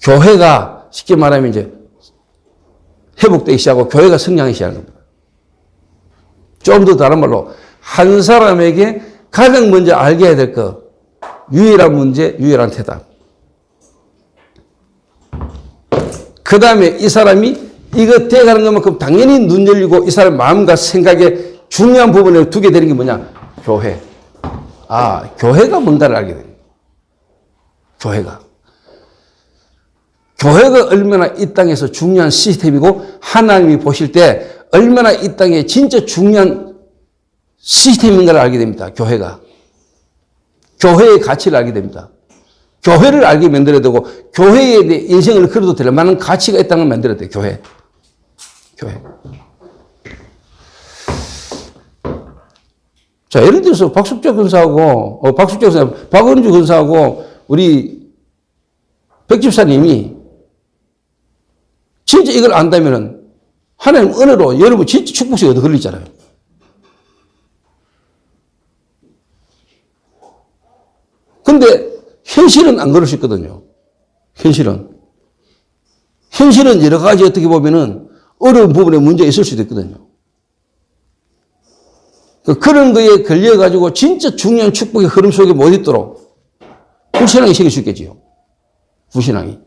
교회가 쉽게 말하면 이제 회복되기 시작하고 교회가 성장하기 시작하는 겁니다. 좀 더 다른 말로 한 사람에게 가장 먼저 알게 해야 될 거 유일한 문제, 유일한 대답. 그 다음에 이 사람이 이거 돼가는 것만큼 당연히 눈 열리고 이 사람 마음과 생각에 중요한 부분을 두게 되는 게 뭐냐? 교회. 아, 교회가 뭔가를 알게 됩니다. 교회가. 교회가 얼마나 이 땅에서 중요한 시스템이고 하나님이 보실 때 얼마나 이 땅에 진짜 중요한 시스템인가를 알게 됩니다. 교회가. 교회의 가치를 알게 됩니다. 교회를 알게 만들어야 되고 교회에 대해 인생을 걸어도 될 만한 가치가 있다는 걸 만들어야 돼요. 교회. 자, 예를 들어서 박은주 근사하고 우리 백 집사님이 진짜 이걸 안다면은 하나님 은혜로 여러분 진짜 축복이 얻어 걸리잖아요. 근데 현실은 안 그럴 수 있거든요. 현실은 여러 가지 어떻게 보면은 어려운 부분에 문제가 있을 수도 있거든요. 그런 거에 걸려가지고 진짜 중요한 축복의 흐름 속에 못 있도록 불신앙이 생길 수 있겠지요. 불신앙이.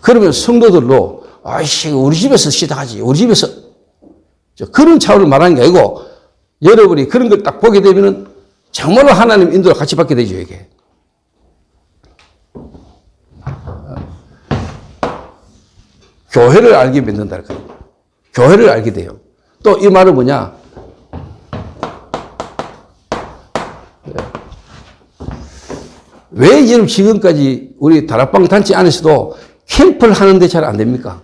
그러면 성도들로 아이씨 우리 집에서 시작하지. 우리 집에서 그런 차원을 말하는 게 아니고 여러분이 그런 걸 딱 보게 되면은 정말로 하나님 인도를 같이 받게 되죠, 이게. 교회를 알게 만든다니까요. 교회를 알게 돼요. 또 이 말은 뭐냐? 왜 여러분 지금까지 우리 다락방 단체 안에서도 캠프를 하는데 잘 안 됩니까?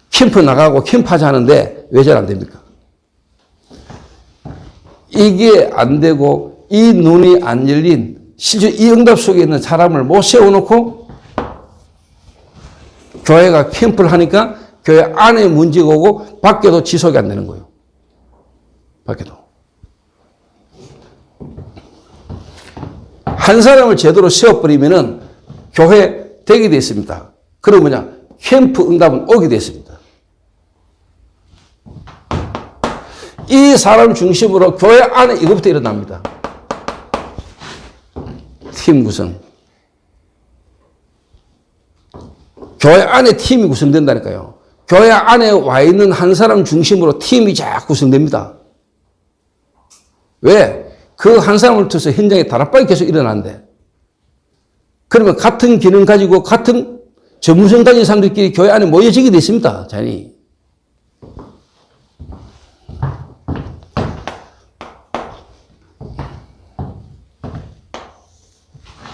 캠프 나가고 캠프하자 하는데 왜 잘 안 됩니까? 이게 안 되고 이 눈이 안 열린 실제 이 응답 속에 있는 사람을 못 세워놓고 교회가 캠프를 하니까 교회 안에 문제가 오고 밖에도 지속이 안 되는 거예요. 밖에도. 한 사람을 제대로 세워버리면은 교회 되게 되어 있습니다. 그럼 뭐냐? 캠프 응답은 오게 되어 있습니다. 이 사람 중심으로 교회 안에 이것부터 일어납니다. 팀 구성. 교회 안에 팀이 구성된다니까요. 교회 안에 와 있는 한 사람 중심으로 팀이 쫙 구성됩니다. 왜? 그 한 사람을 통해서 현장에 다락방이 계속 일어나는데. 그러면 같은 기능 가지고 같은 전문성 가진 사람들끼리 교회 안에 모여지게 돼 있습니다. 자연히.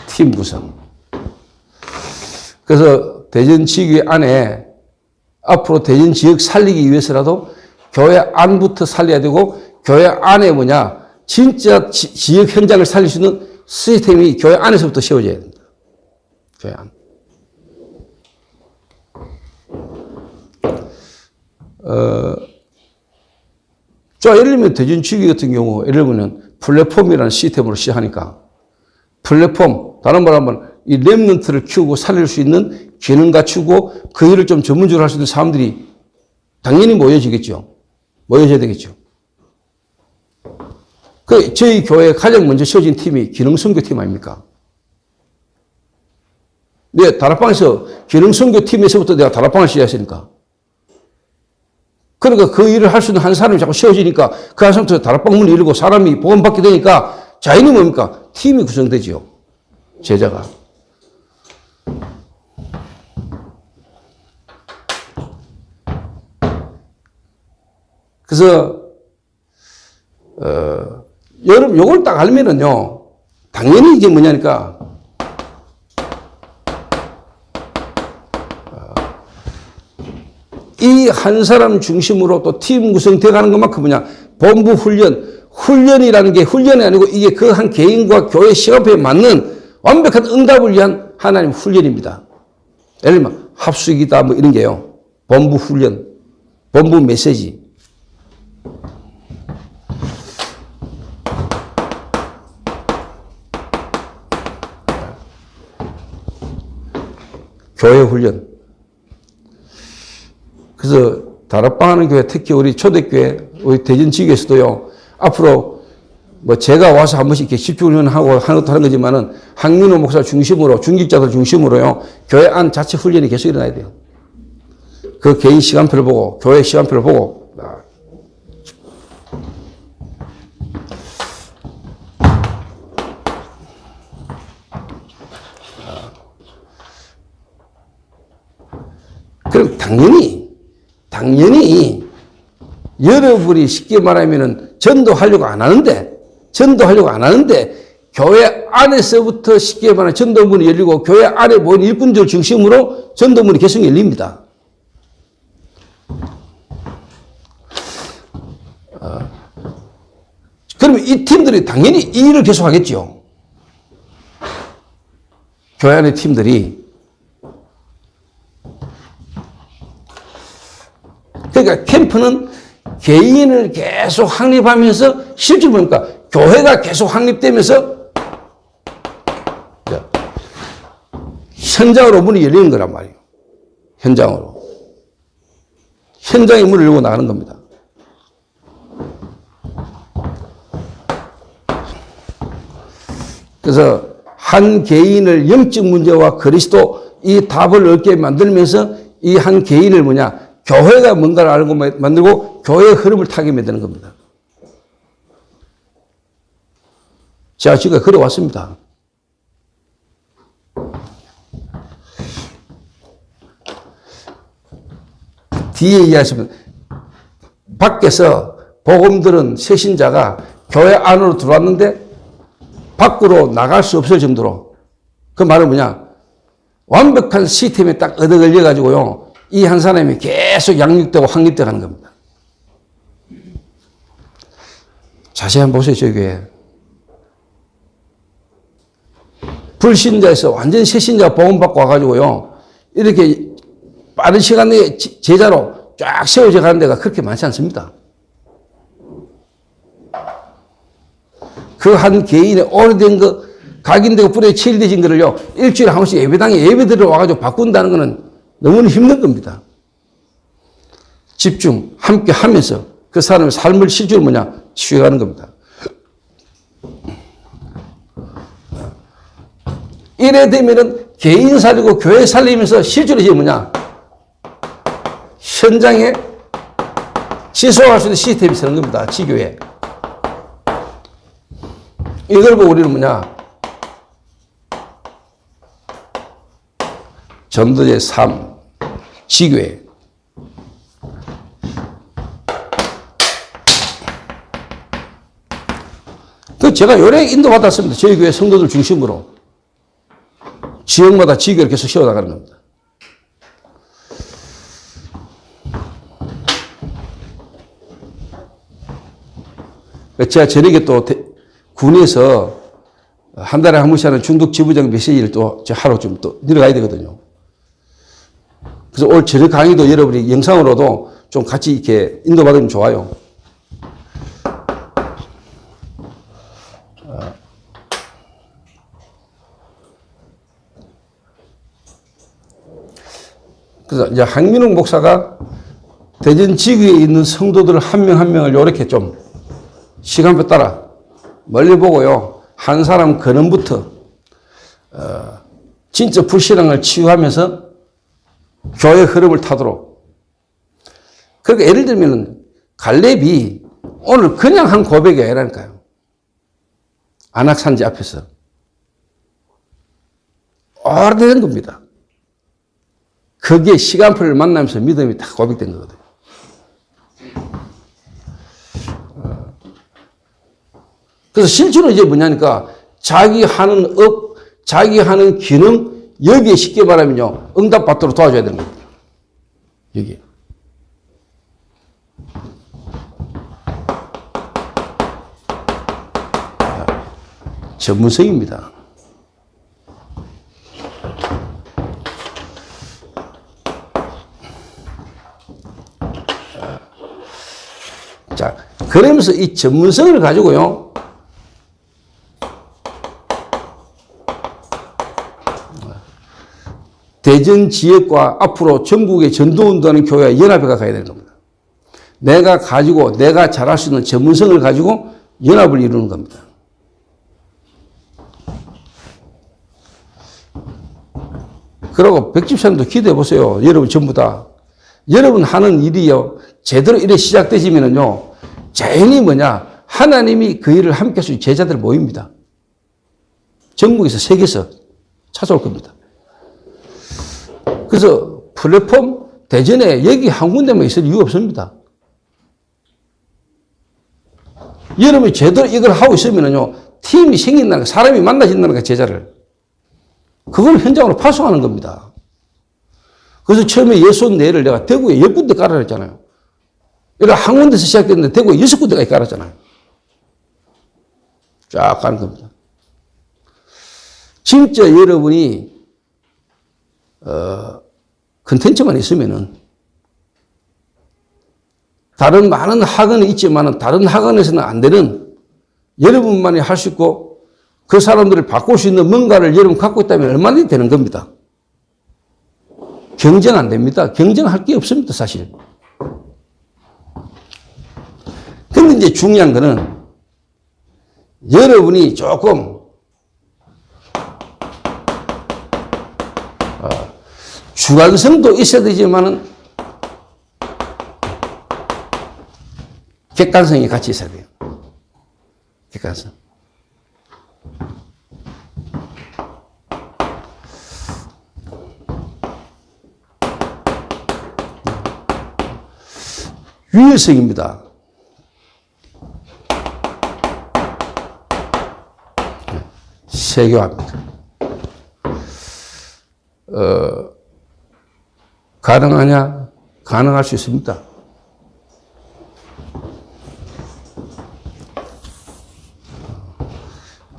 팀 구성. 그래서 대전 지역 안에 앞으로 대전 지역 살리기 위해서라도 교회 안부터 살려야 되고 교회 안에 뭐냐 진짜 지역 현장을 살릴 수 있는 시스템이 교회 안에서부터 세워져야 됩니다. 교회 안. 예를 들면 대전 지역 같은 경우 예를 들면 플랫폼이라는 시스템으로 시작하니까 플랫폼 다른 말 하면 이 렘넌트를 키우고 살릴 수 있는 기능 갖추고 그 일을 좀 전문적으로 할 수 있는 사람들이 당연히 모여지겠죠. 모여져야 되겠죠. 저희 교회에 가장 먼저 세워진 팀이 기능선교팀 아닙니까? 네, 다락방에서 기능선교팀에서부터 내가 다락방을 시작했으니까. 그러니까 그 일을 할 수 있는 한 사람이 자꾸 세워지니까 그 한 사람부터 다락방 문을 열고 사람이 복음받게 되니까 자연히 뭡니까? 팀이 구성되지요. 제자가. 그래서 여러분 요걸 딱 알면은요 당연히 이게 뭐냐니까 이 한 사람 중심으로 또 팀 구성되어 가는 것만큼 뭐냐 본부 훈련이라는 게 훈련이 아니고 이게 그 한 개인과 교회 시간표에 맞는 완벽한 응답을 위한 하나님 훈련입니다. 예를 들면 합숙이다 뭐 이런 게요. 본부 훈련, 본부 메시지. 교회 훈련. 그래서 다락방 하는 교회, 특히 우리 초대교회, 우리 대전 지역에서도요, 앞으로 뭐 제가 와서 한 번씩 이렇게 집중훈련하고 하는 것도 하는 거지만은 황민호 목사 중심으로, 중직자들 중심으로요, 교회 안 자체 훈련이 계속 일어나야 돼요. 그 개인 시간표를 보고, 교회 시간표를 보고, 그럼 당연히 여러분이 쉽게 말하면은 전도하려고 안 하는데 교회 안에서부터 쉽게 말하면 전도문이 열리고 교회 안에 모인 일꾼들 중심으로 전도문이 계속 열립니다. 그러면 이 팀들이 당연히 이 일을 계속 하겠죠. 교회 안의 팀들이. 그러니까 캠프는 개인을 계속 확립하면서 실제로 보니까 교회가 계속 확립되면서 현장으로 문이 열리는 거란 말이에요. 현장으로. 현장에 문을 열고 나가는 겁니다. 그래서 한 개인을 영적 문제와 그리스도 이 답을 얻게 만들면서 이 한 개인을 교회가 뭔가를 알고 만들고 교회의 흐름을 타게 만드는 겁니다. 제가 지금까지 그래왔습니다. 뒤에 이야기하시면 밖에서 복음 들은 새신자가 교회 안으로 들어왔는데 밖으로 나갈 수 없을 정도로 그 말은 완벽한 시스템에 딱 얻어 걸려가지고요. 이 한 사람이 계속 양육되고 확립되고 하는 겁니다. 자세히 한번 보세요, 저희 교회. 불신자에서 완전 새신자 복음받고 와가지고요. 이렇게 빠른 시간 내에 제자로 쫙 세워져 가는 데가 그렇게 많지 않습니다. 그 한 개인의 오래된 각인되고 뿌리에 체일되진 거를요, 일주일에 한 번씩 예배당에 예배드리러 와가지고 바꾼다는 거는 너무나 힘든 겁니다. 집중, 함께 하면서 그 사람의 삶을 실제로 치유해가는 겁니다. 이래 되면은 개인 살리고 교회 살리면서 실제로 이제 현장에 지속할 수 있는 시스템이 쓰는 겁니다. 지교회. 이걸 보고 우리는 전도제 3, 지교회. 제가 요래 인도받았습니다. 저희 교회 성도들 중심으로. 지역마다 지교회를 계속 세워나가는 겁니다. 제가 저녁에 또 군에서 한 달에 한 번씩 하는 중독 지부장 메시지를 또 하러 좀 또 내려가야 되거든요. 그래서 오늘 저녁 강의도 여러분이 영상으로도 좀 같이 이렇게 인도받으면 좋아요. 그래서 이제 황민웅 목사가 대전 지구에 있는 성도들 한 명 한 명을 이렇게 좀 시간표 따라 멀리 보고요. 한 사람 근원부터 진짜 불신앙을 치유하면서 교회 흐름을 타도록. 그러니까 예를 들면 갈렙이 오늘 그냥 한 고백이 아니라니까요. 안악산지 앞에서. 오래된 겁니다. 그게 시간표를 만나면서 믿음이 다 고백된 거거든요. 그래서 실제로 이제 뭐냐니까 자기 하는 업, 자기 하는 기능, 여기에 쉽게 말하면요. 응답받도록 도와줘야 되는 겁니다. 여기. 전문성입니다. 자, 그러면서 이 전문성을 가지고요. 대전 지역과 앞으로 전국의 전도운동하는 교회와 연합회가 가야 되는 겁니다. 내가 잘할 수 있는 전문성을 가지고 연합을 이루는 겁니다. 그리고 백집사님도 기도해 보세요. 여러분 전부 다. 여러분 하는 일이요. 제대로 일에 시작되시면은요. 자연히 하나님이 그 일을 함께 할 수 있는 제자들 모입니다. 전국에서 세계에서 찾아올 겁니다. 그래서 플랫폼 대전에 여기 한 군데만 있을 이유가 없습니다. 여러분이 제대로 이걸 하고 있으면요, 팀이 생긴다는 거, 사람이 만나진다는 거, 제자를. 그걸 현장으로 파송하는 겁니다. 그래서 처음에 64를 내가 대구에 10군데 깔아라 했잖아요. 이런 한 군데서 시작됐는데 대구에 6군데까지 깔았잖아요. 쫙 가는 겁니다. 진짜 여러분이, 컨텐츠만 있으면은, 다른 많은 학원이 있지만은 다른 학원에서는 안 되는 여러분만이 할 수 있고 그 사람들을 바꿀 수 있는 뭔가를 여러분 갖고 있다면 얼마든지 되는 겁니다. 경쟁 안 됩니다. 경쟁할 게 없습니다, 사실. 근데 이제 중요한 거는 여러분이 조금 주관성도 있어야 되지만은 객관성이 같이 있어야 돼요. 객관성. 유일성입니다. 세교합니다. 가능하냐? 가능할 수 있습니다.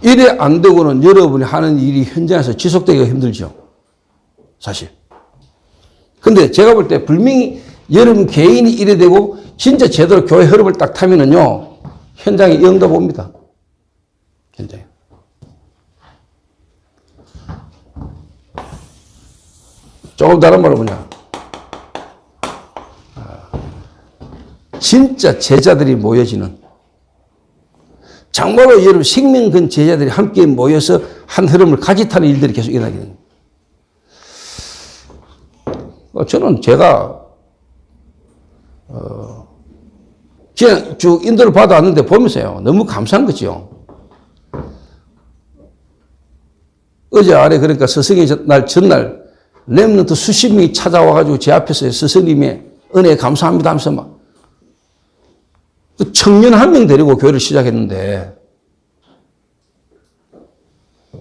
이래 안 되고는 여러분이 하는 일이 현장에서 지속되기가 힘들죠. 사실. 근데 제가 볼 때 분명히 여러분 개인이 이래 되고 진짜 제대로 교회 흐름을 딱 타면은요, 현장에 응답 옵니다. 현장에. 조금 다른 말로 뭐냐. 진짜 제자들이 모여지는, 정말로 여러분 생명근 제자들이 함께 모여서 한 흐름을 같이 타는 일들이 계속 일어나게 됩니다. 저는 제가 그냥 쭉 인도를 받아왔는데 보면서요, 너무 감사한 거죠. 어제 아래 그러니까 스승의 전날 렘넌트 수십 명이 찾아와가지고 제 앞에서 스승님의 은혜에 감사합니다 하면서 막 청년 한 명 데리고 교회를 시작했는데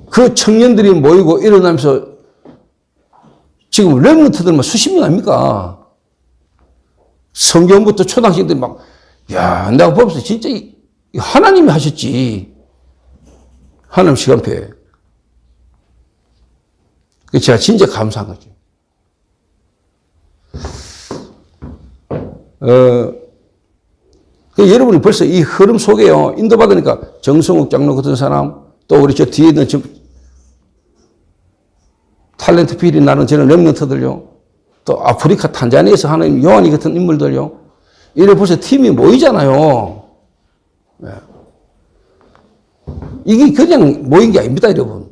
그 청년들이 모이고 일어나면서 지금 렘넌트들만 수십 명 아닙니까? 성경부터 초등학생들이 막, 야, 내가 보면서 진짜 하나님이 하셨지. 하나님 시간표에. 제가 진짜 감사한 거죠. 여러분이 벌써 이 흐름 속에요, 인도받으니까 정성욱 장로 같은 사람, 또 우리 저 뒤에 있는 탤런트 필이 나는 저는 렘넌트들요, 또 아프리카 탄자니아에서 하는 요한이 같은 인물들요, 이래 벌써 팀이 모이잖아요. 네. 이게 그냥 모인 게 아닙니다, 여러분.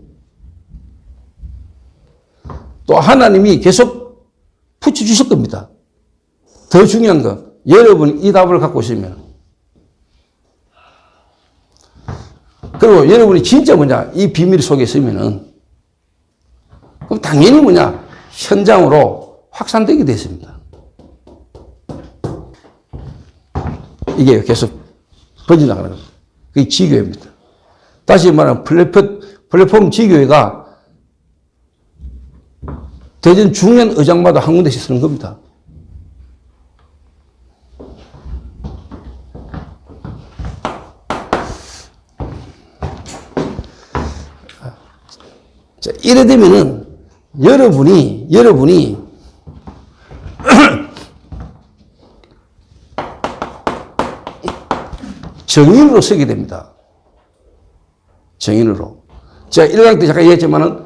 또 하나님이 계속 붙여주실 겁니다. 더 중요한 거, 여러분이 이 답을 갖고 있으면, 그리고 여러분이 진짜 뭐냐, 이 비밀 속에 있으면은, 그럼 당연히 뭐냐, 현장으로 확산되게 됐습니다. 이게 계속 번져나가는 겁니다. 그게 지교회입니다. 다시 말하면 플랫폼 지교회가 대전 중년 의장마다 한 군데씩 쓰는 겁니다. 자, 이래 되면은 여러분이 정인으로 서게 됩니다. 정인으로. 제가 1강 때 잠깐 얘기했지만은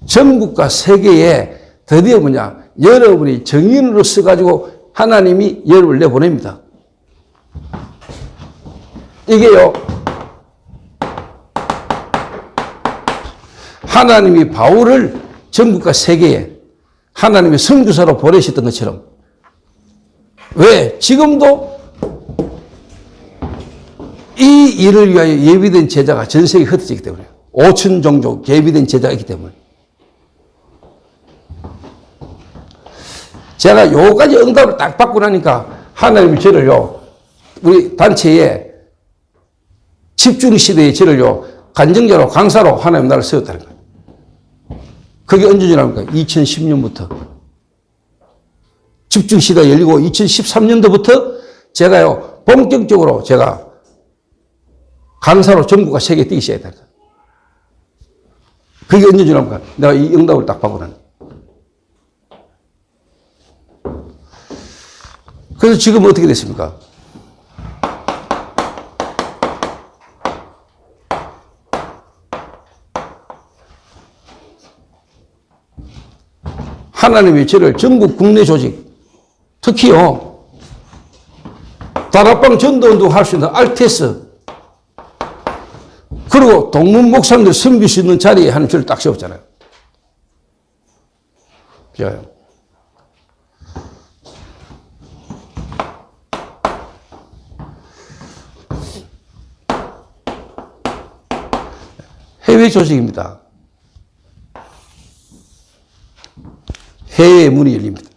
전국과 세계에 드디어 뭐냐, 여러분이 정인으로 서가지고 하나님이 여러분을 내보냅니다. 이게요, 하나님이 바울을 전국과 세계에 하나님의 선교사로 보내셨던 것처럼, 왜? 지금도 이 일을 위하여 예비된 제자가 전 세계에 흩어지기 때문에 5천 종족 예비된 제자가 있기 때문에 제가 요까지 응답을 딱 받고 나니까 하나님이 저를요 우리 단체에 집중시대에 저를요 간증자로 강사로 하나님 나를 세웠다는 거예요. 그게 언제냐니까 2010년부터 집중시대가 열리고 2013년도부터 제가요 본격적으로 제가 강사로 전국과 세계에 뛰기 시작했다. 그게 언제 주랍니까? 내가 이 응답을 딱 받고 나니. 그래서 지금 어떻게 됐습니까? 하나님이 저를 전국 국내 조직, 특히요, 다락방 전도운동 할 수 있는 알테스, 그리고 동문 목사님들 섬길 수 있는 자리에 하나님 저를 딱 세웠잖아요. 좋아요. 해외 조직입니다. 해외의 문이 열립니다.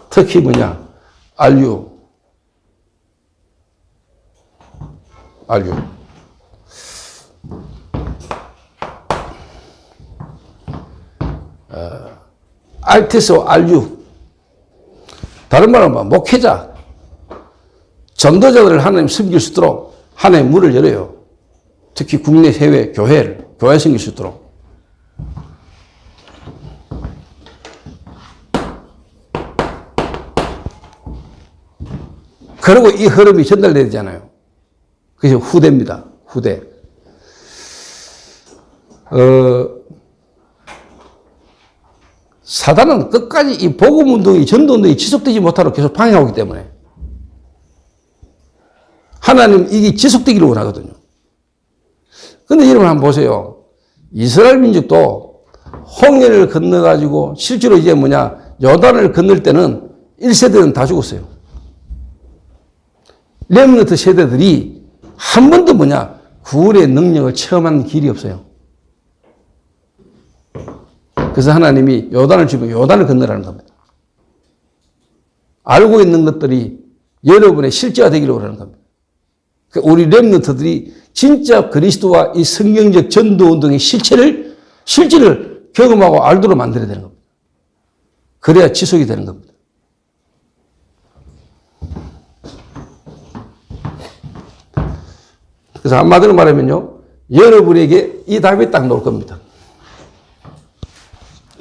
특히 뭐냐? RU. 알테스 RU. 다른 말로 하면 목회자, 전도자들을 하나님 섬길 수 있도록 하나님 문을 열어요. 특히 국내 해외 교회 섬길 수 있도록. 그리고 이 흐름이 전달돼야 되잖아요. 그래서 후대입니다. 후대. 사단은 끝까지 이 복음운동이 전도운동이 지속되지 못하도록 계속 방해하기 때문에 하나님 이게 지속되기를 원하거든요. 근데 여러분 한번 보세요. 이스라엘 민족도 홍해를 건너가지고 실제로 이제 요단을 건널 때는 1세대는 다 죽었어요. 렘넌트 세대들이 한 번도 구원의 능력을 체험한 길이 없어요. 그래서 하나님이 요단을 주면 요단을 건너라는 겁니다. 알고 있는 것들이 여러분의 실제화 되기를 원하는 겁니다. 우리 렘넌트들이 진짜 그리스도와 이 성경적 전도운동의 실체를 경험하고 알도록 만들어야 되는 겁니다. 그래야 지속이 되는 겁니다. 그래서 한마디로 말하면요, 여러분에게 이 답이 딱 나올 겁니다.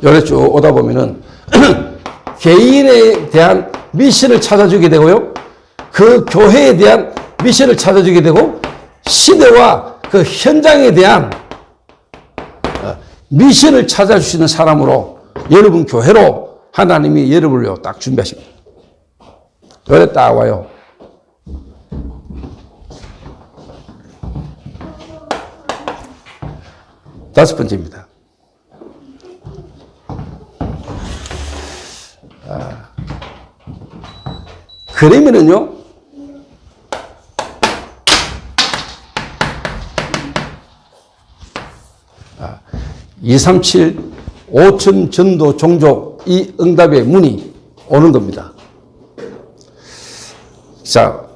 요래 쭉 오다 보면은 개인에 대한 미션을 찾아주게 되고요, 그 교회에 대한 미션을 찾아주게 되고, 시대와 그 현장에 대한 미션을 찾아주시는 사람으로 여러분 교회로 하나님이 여러분을 딱 준비하십니다. 요래 딱 와요. 다섯 번째입니다. 그러면은요, 237, 5천 전도 종족 이 응답의 문이 오는 겁니다. 자,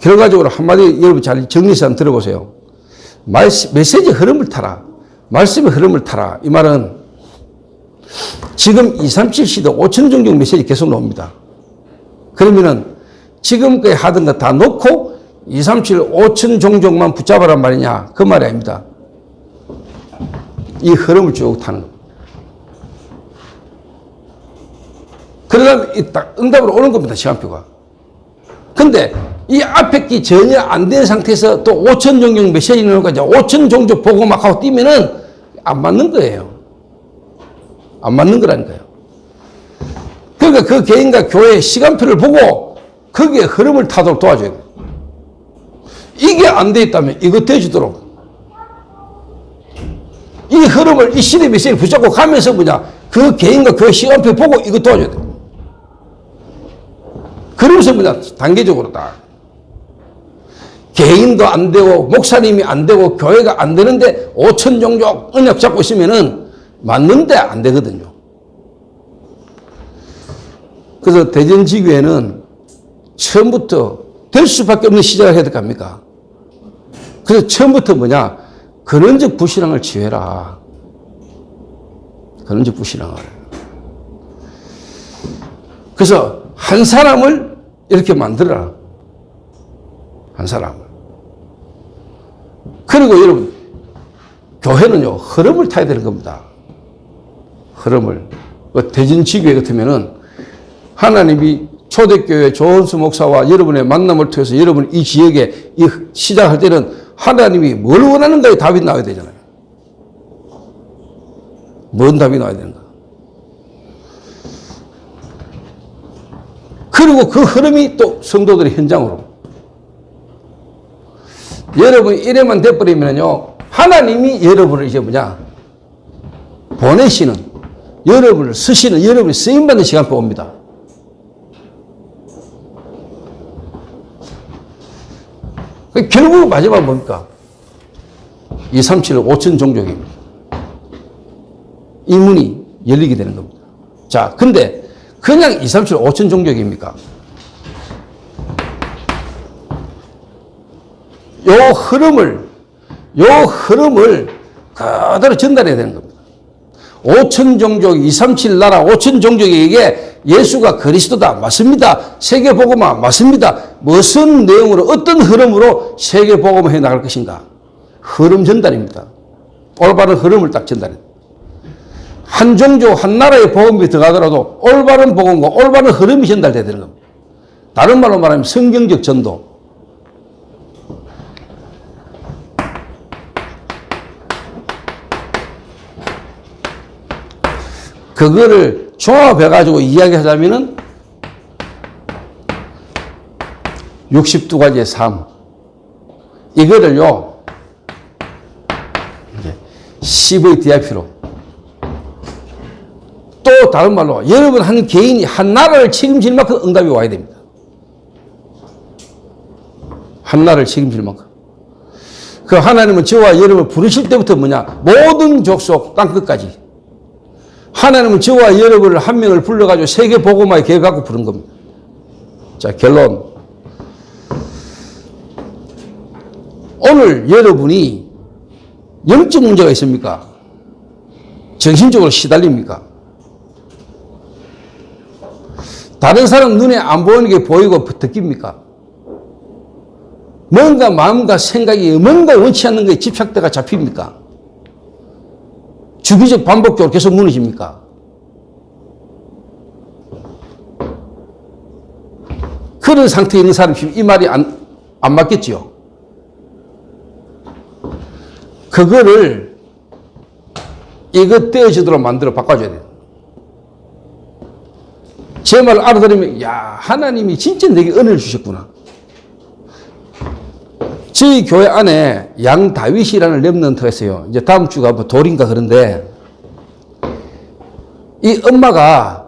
결과적으로 한마디 여러분 잘 정리해서 한번 들어보세요. 메시지 흐름을 타라. 말씀의 흐름을 타라. 이 말은 지금 237 시대 5천 종족 메시지 계속 나옵니다. 그러면은 지금까지 하던 거 다 놓고 237 5천 종족만 붙잡아란 말이냐? 그 말이 아닙니다. 이 흐름을 쭉 타는 겁니다. 그러다 이 딱 응답으로 오는 겁니다. 시간표가. 근데 이 앞에 게 전혀 안 된 상태에서 또 5천 종족 메시지 나오니까 5천 종족 보고 막 하고 뛰면은 안 맞는 거예요. 안 맞는 거라니까요. 그러니까 그 개인과 교회의 시간표를 보고 거기에 흐름을 타도록 도와줘야 돼요. 이게 안 돼 있다면 이거 돼주도록. 이 흐름을 이 시대 메시지를 붙잡고 가면서 그 개인과 교회 시간표 보고 이거 도와줘야 돼요. 그러면서 단계적으로 딱. 개인도 안 되고 목사님이 안 되고 교회가 안 되는데 5천 종족 언약 잡고 있으면은 맞는데 안 되거든요. 그래서 대전지교회는 처음부터 될 수밖에 없는 시작을 해야 될 거 아닙니까? 그래서 처음부터 뭐냐? 근원적 불신앙을 지회라. 근원적 불신앙을. 그래서 한 사람을 이렇게 만들어라. 한 사람을. 그리고 여러분, 교회는요, 흐름을 타야 되는 겁니다. 흐름을. 대전지교회 같으면은 하나님이 초대교회 조은수 목사와 여러분의 만남을 통해서 여러분 이 지역에 시작할 때는 하나님이 뭘 원하는가에 답이 나와야 되잖아요. 뭔 답이 나와야 되는가. 그리고 그 흐름이 또 성도들의 현장으로. 여러분이 이래만 돼버리면요, 하나님이 여러분을 이제 뭐냐, 보내시는, 여러분을 쓰시는, 여러분이 쓰임받는 시간이 옵니다. 결국 마지막 뭡니까? 2, 3, 7, 5천 종족입니다. 이 문이 열리게 되는 겁니다. 자, 근데 그냥 2, 3, 7, 5천 종족입니까? 요 흐름을 그대로 전달해야 되는 겁니다. 5천 종족, 2, 3, 7 나라 5천 종족에게 예수가 그리스도다. 맞습니다. 세계복음화 맞습니다. 무슨 내용으로 어떤 흐름으로 세계복음을 해 나갈 것인가. 흐름 전달입니다. 올바른 흐름을 딱 전달해요. 한 종족, 한 나라의 복음이 들어가더라도 올바른 복음과 올바른 흐름이 전달돼야 되는 겁니다. 다른 말로 말하면 성경적 전도. 그거를 종합해가지고 이야기하자면은 62가지의 삶. 이거를요, 10의 DIP로. 또 다른 말로 여러분 한 개인이 한 나라를 책임질 만큼 응답이 와야 됩니다. 한 나라를 책임질 만큼. 그 하나님은 저와 여러분을 부르실 때부터 뭐냐? 모든 족속 땅끝까지. 하나님은 저와 여러분을 한 명을 불러가지고 세계 복음화의 계획을 갖고 부른 겁니다. 자, 결론. 오늘 여러분이 영적 문제가 있습니까? 정신적으로 시달립니까? 다른 사람 눈에 안 보이는 게 보이고 느낍니까? 뭔가 마음과 생각이 뭔가 원치 않는 것에 집착대가 잡힙니까? 주기적 반복적으로 계속 무너집니까? 그런 상태에 있는 사람이 이 말이 안 맞겠지요? 그거를 이것 떼어지도록 만들어 바꿔줘야 돼요. 제 말을 알아들으면, 야, 하나님이 진짜 내게 은혜를 주셨구나. 저희 교회 안에 양다윗이라는 렘넌트가 있어요. 이제 다음 주가 뭐 돌인가 그런데, 이 엄마가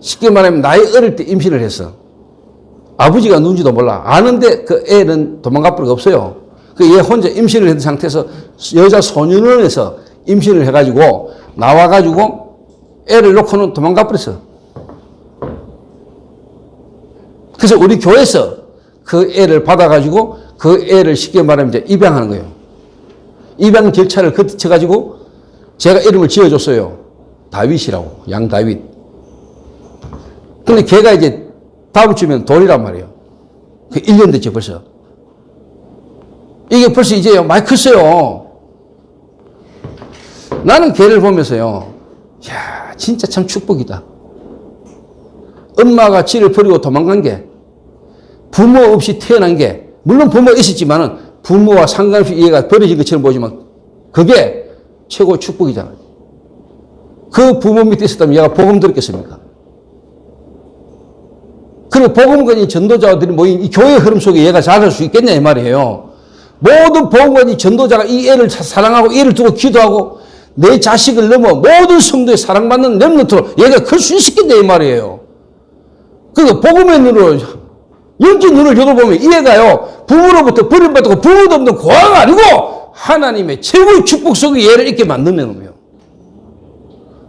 쉽게 말하면 나이 어릴 때 임신을 했어. 아버지가 누군지도 몰라. 아는데 그 애는 도망갈 수가 없어요. 그 얘 혼자 임신을 한 상태에서 여자 소년원에서 임신을 해가지고 나와가지고 애를 놓고는 도망가 버렸어. 그래서 우리 교회에서 그 애를 받아가지고 그 애를 쉽게 말하면 이제 입양하는 거예요. 입양 절차를 거쳐가지고 제가 이름을 지어줬어요. 다윗이라고. 양다윗. 근데 걔가 이제 다음 주면 돌이란 말이에요. 그 1년 됐죠, 벌써. 이게 벌써 이제 많이 컸어요. 나는 걔를 보면서요. 야, 진짜 참 축복이다. 엄마가 지를 버리고 도망간 게, 부모 없이 태어난 게, 물론 부모가 있었지만은 부모와 상관없이 얘가 버려진 것처럼 보이지만 그게 최고의 축복이잖아요. 그 부모 밑에 있었다면 얘가 복음 들었겠습니까? 그리고 복음관이 전도자들이 모인 이 교회 흐름 속에 얘가 자랄 수 있겠냐 이 말이에요. 모든 복음관이 전도자가 이 애를 사랑하고 애를 두고 기도하고 내 자식을 넘어 모든 성도의 사랑받는 렘넌트로 얘가 클 수 있겠냐 이 말이에요. 그러니까 복음의 눈으로 영적 눈을 열어보면 이해가요. 부모로부터 버림받고 부모도 없는 고아가 아니고 하나님의 최고의 축복 속에 얘를 있게 만드는 거예요.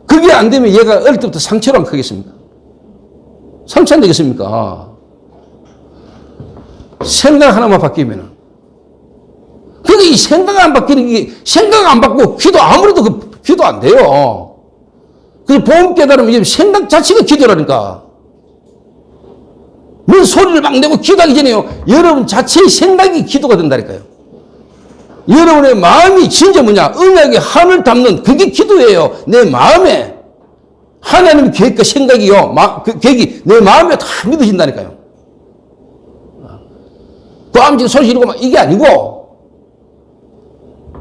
그게 안 되면 얘가 어릴 때부터 상처로 안 크겠습니까? 상처 안 되겠습니까? 생각 하나만 바뀌면은. 근데 이 생각 안 바뀌는 게 생각 안 바꾸고 기도 아무래도 기도 안 돼요. 그래서 보험 깨달으면 생각 자체가 기도라니까. 뭔 소리를 막 내고 기도하기 전에요. 여러분 자체의 생각이 기도가 된다니까요. 여러분의 마음이 진짜 뭐냐? 언약의 한을 담는 그게 기도예요. 내 마음에. 하나님의 계획과 생각이요. 그 계획이 내 마음에 다 믿어진다니까요. 그 아무튼 소리 지르고 막 이게 아니고.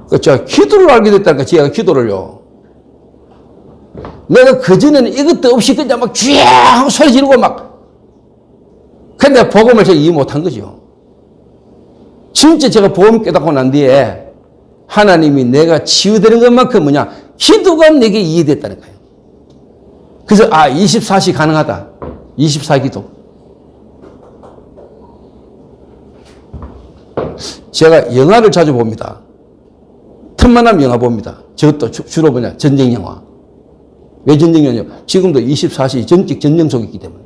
그렇죠. 기도를 알게 됐다니까, 제가 기도를요. 내가 그전에는 이것도 없이 그냥 막 쥐야 하고 소리 지르고 막. 근데 복음을 제가 이해 못한 거죠. 진짜 제가 복음 깨닫고 난 뒤에 하나님이 내가 치유되는 것만큼 뭐냐? 기도가 내게 이해됐다니까요. 그래서 24시 가능하다. 24기도. 제가 영화를 자주 봅니다. 틈만 나면 영화 봅니다. 저것도 주로 뭐냐? 전쟁 영화. 왜 전쟁 영화냐? 지금도 24시 전직 전쟁 속에 있기 때문에.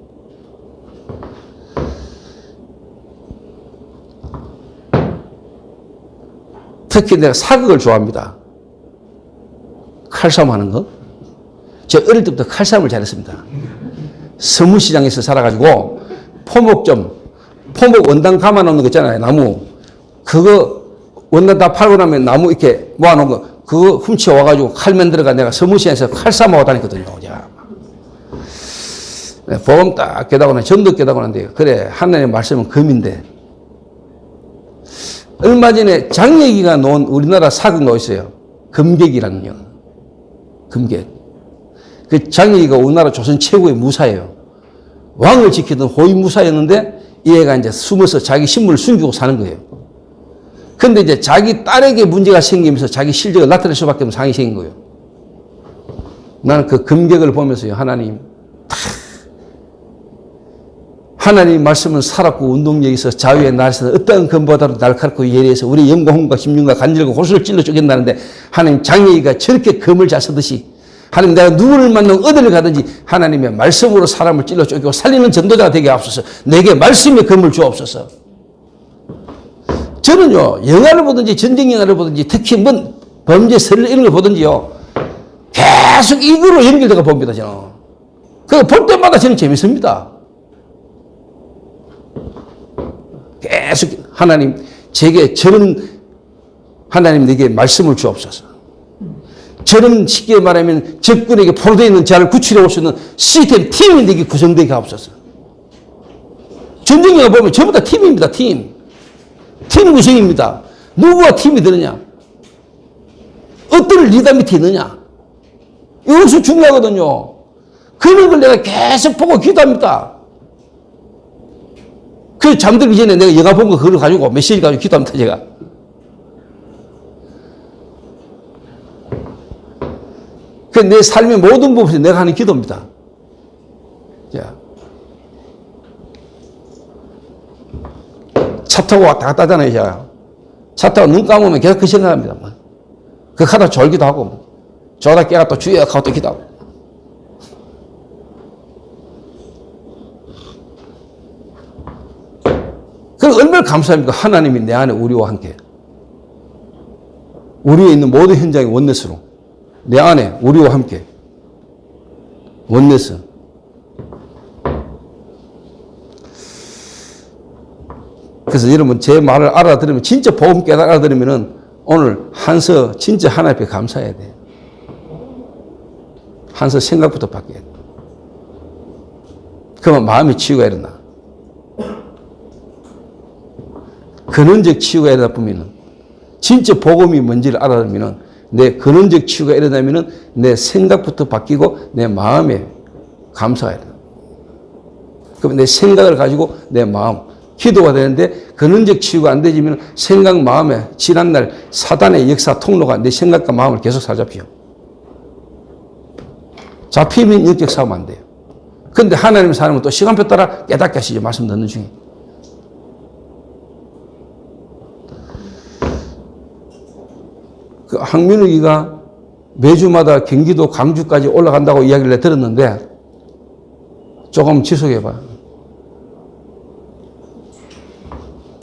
특히 내가 사극을 좋아합니다. 칼싸움 하는 거. 제가 어릴 때부터 칼싸움을 잘했습니다. 서무시장에서 살아가지고 포목 원당 감아놓는 거 있잖아요. 나무. 그거 원단 다 팔고 나면 나무 이렇게 모아놓은 거 그거 훔쳐와가지고 칼 만들어가 내가 서무시장에서 칼싸움하고 다녔거든요. 복음 딱 깨닫고 난 전도 깨닫고 난데 그래 하나님의 말씀은 금인데 얼마 전에 장례기가 놓은 우리나라 사극이 있어요. 금객이라는 영화. 금객. 그 장례기가 우리나라 조선 최고의 무사예요. 왕을 지키던 호위 무사였는데 얘가 이제 숨어서 자기 신분을 숨기고 사는 거예요. 근데 이제 자기 딸에게 문제가 생기면서 자기 실력을 나타낼 수밖에 없는 상황이 생긴 거예요. 나는 그 금객을 보면서요. 하나님 말씀은 살았고 운동력이 있어 자유의 날에서 어떠한 검보다도 날카롭고 예리해서 우리 영광과 심령과 간절과 고수를 찔러 쪼갠다는데 하나님 장애기가 저렇게 검을 잘 쓰듯이 하나님 내가 누구를 만나고 어디를 가든지 하나님의 말씀으로 사람을 찔러 쪼개고 살리는 전도자가 되게 하옵소서. 내게 말씀의 검을 주옵소서. 저는요 영화를 보든지 전쟁 영화를 보든지 특히 뭔 범죄 스릴 이런 걸 보든지요 계속 이거로 연결돼가 봅니다. 저는 그거 볼 때마다 저는 재밌습니다. 계속 하나님 제게 저런 하나님 내게 말씀을 주옵소서. 저런 쉽게 말하면 적군에게 포로되어 있는 자를 구출해 올 수 있는 시스템 팀이 내게 구성되게 하옵소서. 전쟁 영화 보면 전부 다 팀입니다. 팀 구성입니다. 누구와 팀이 되느냐? 어떤 리더 밑에 있느냐? 이것이 중요하거든요. 그런 걸 내가 계속 보고 기도합니다. 그 잠들기 전에 내가 영화 본 거 그걸 가지고 메시지 가지고 기도합니다. 제가. 그 내 삶의 모든 부분에서 내가 하는 기도입니다. 자. 차 타고 왔다 갔다 하잖아요. 제가. 차 타고 눈 감으면 계속 그 생각합니다. 그 하다 졸기도 하고, 졸다 깨가 또 주여 하고 또 기도하고. 그 얼마나 감사합니까? 하나님이 내 안에 우리와 함께. 우리에 있는 모든 현장의 원내스로. 내 안에 우리와 함께. 원내스. 그래서 여러분 제 말을 알아들으면 진짜 복음 깨달아 알아들으면은 오늘 한서 진짜 하나님 앞에 감사해야 돼요. 한서 생각부터 바뀌어야 돼요. 그러면 마음의 치유가 일어나. 근원적 치유가 일어나면은 진짜 복음이 뭔지를 알아들으면은 내 근원적 치유가 일어나면은 내 생각부터 바뀌고 내 마음에 감사가 일어나. 그러면 내 생각을 가지고 내 마음 기도가 되는데 근원적 치유가 안 되지면 생각 마음에 지난날 사단의 역사 통로가 내 생각과 마음을 계속 사잡혀. 잡히면 영적 싸움 안 돼요. 그런데 하나님의 사람은 또 시간표 따라 깨닫게 하시죠. 말씀 듣는 중에. 황민욱이가 매주마다 경기도 광주까지 올라간다고 이야기를 들었는데 조금 지속해봐.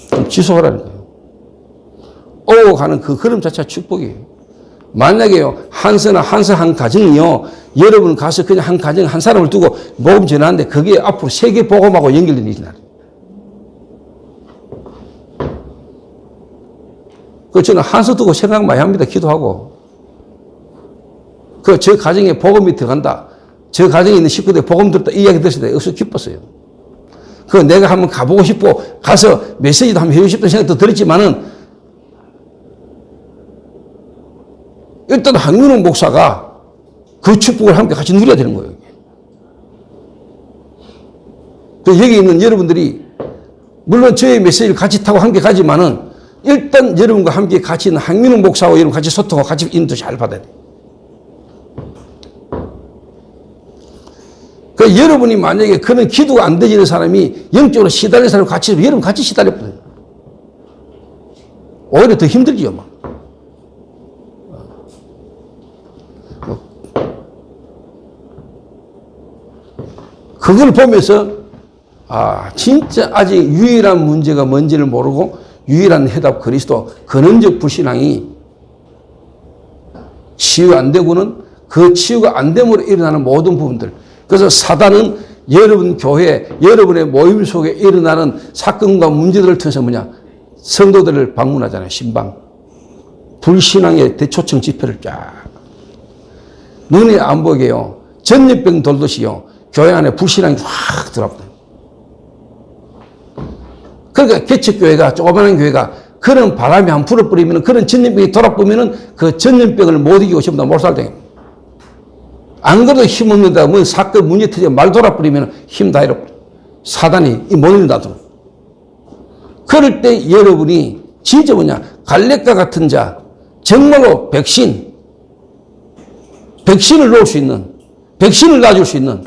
좀 지속하라니까요. 오고 가는 그 걸음 자체가 축복이에요. 만약에요, 한서나 한서 한 가정이요, 여러분 가서 그냥 한 가정 한 사람을 두고 복음 전하는데 그게 앞으로 세계 복음하고 연결된 일이나. 그 저는 한서 두고 생각 많이 합니다. 기도하고. 저 가정에 복음이 들어간다. 저 가정에 있는 식구들 복음 들었다. 이 이야기 들었을 때 어서 기뻤어요. 내가 한번 가보고 싶고 가서 메시지도 한번 해주고 싶다는 생각도 들었지만은 일단 황민욱 목사가 그 축복을 함께 같이 누려야 되는 거예요. 여기 있는 여러분들이 물론 저의 메시지를 같이 타고 함께 가지만은 일단 여러분과 함께 같이 있는 황민욱 목사와 여러분 같이 소통하고 같이 인도 잘 받아야 돼요. 여러분이 만약에 그런 기도가 안 되지는 사람이 영적으로 시달리는 사람 같이, 여러분 같이 시달려버려요. 오히려 더 힘들지요, 막. 그걸 보면서, 진짜 아직 유일한 문제가 뭔지를 모르고 유일한 해답 그리스도, 근원적 불신앙이 치유 안 되고는 그 치유가 안 됨으로 일어나는 모든 부분들. 그래서 사단은 여러분 교회, 여러분의 모임 속에 일어나는 사건과 문제들을 통해서 성도들을 방문하잖아요. 신방. 불신앙의 대초청 집회를 쫙. 눈에 안 보게요. 전염병 돌듯이요. 교회 안에 불신앙이 확 들어와요. 그러니까 개척교회가, 조그마한 교회가 그런 바람이 한 불어버리면, 그런 전염병이 돌아보면 그 전염병을 못 이기고 싶다 못 살다. 안 그래도 힘없는데 뭐 사건 문제 터져 말 돌아버리면 힘 다 잃어버려. 사단이 못 이긴다더라. 그럴 때 여러분이 진짜 갈렙과 같은 자, 정말로 백신을 놓을 수 있는, 백신을 놔줄 수 있는,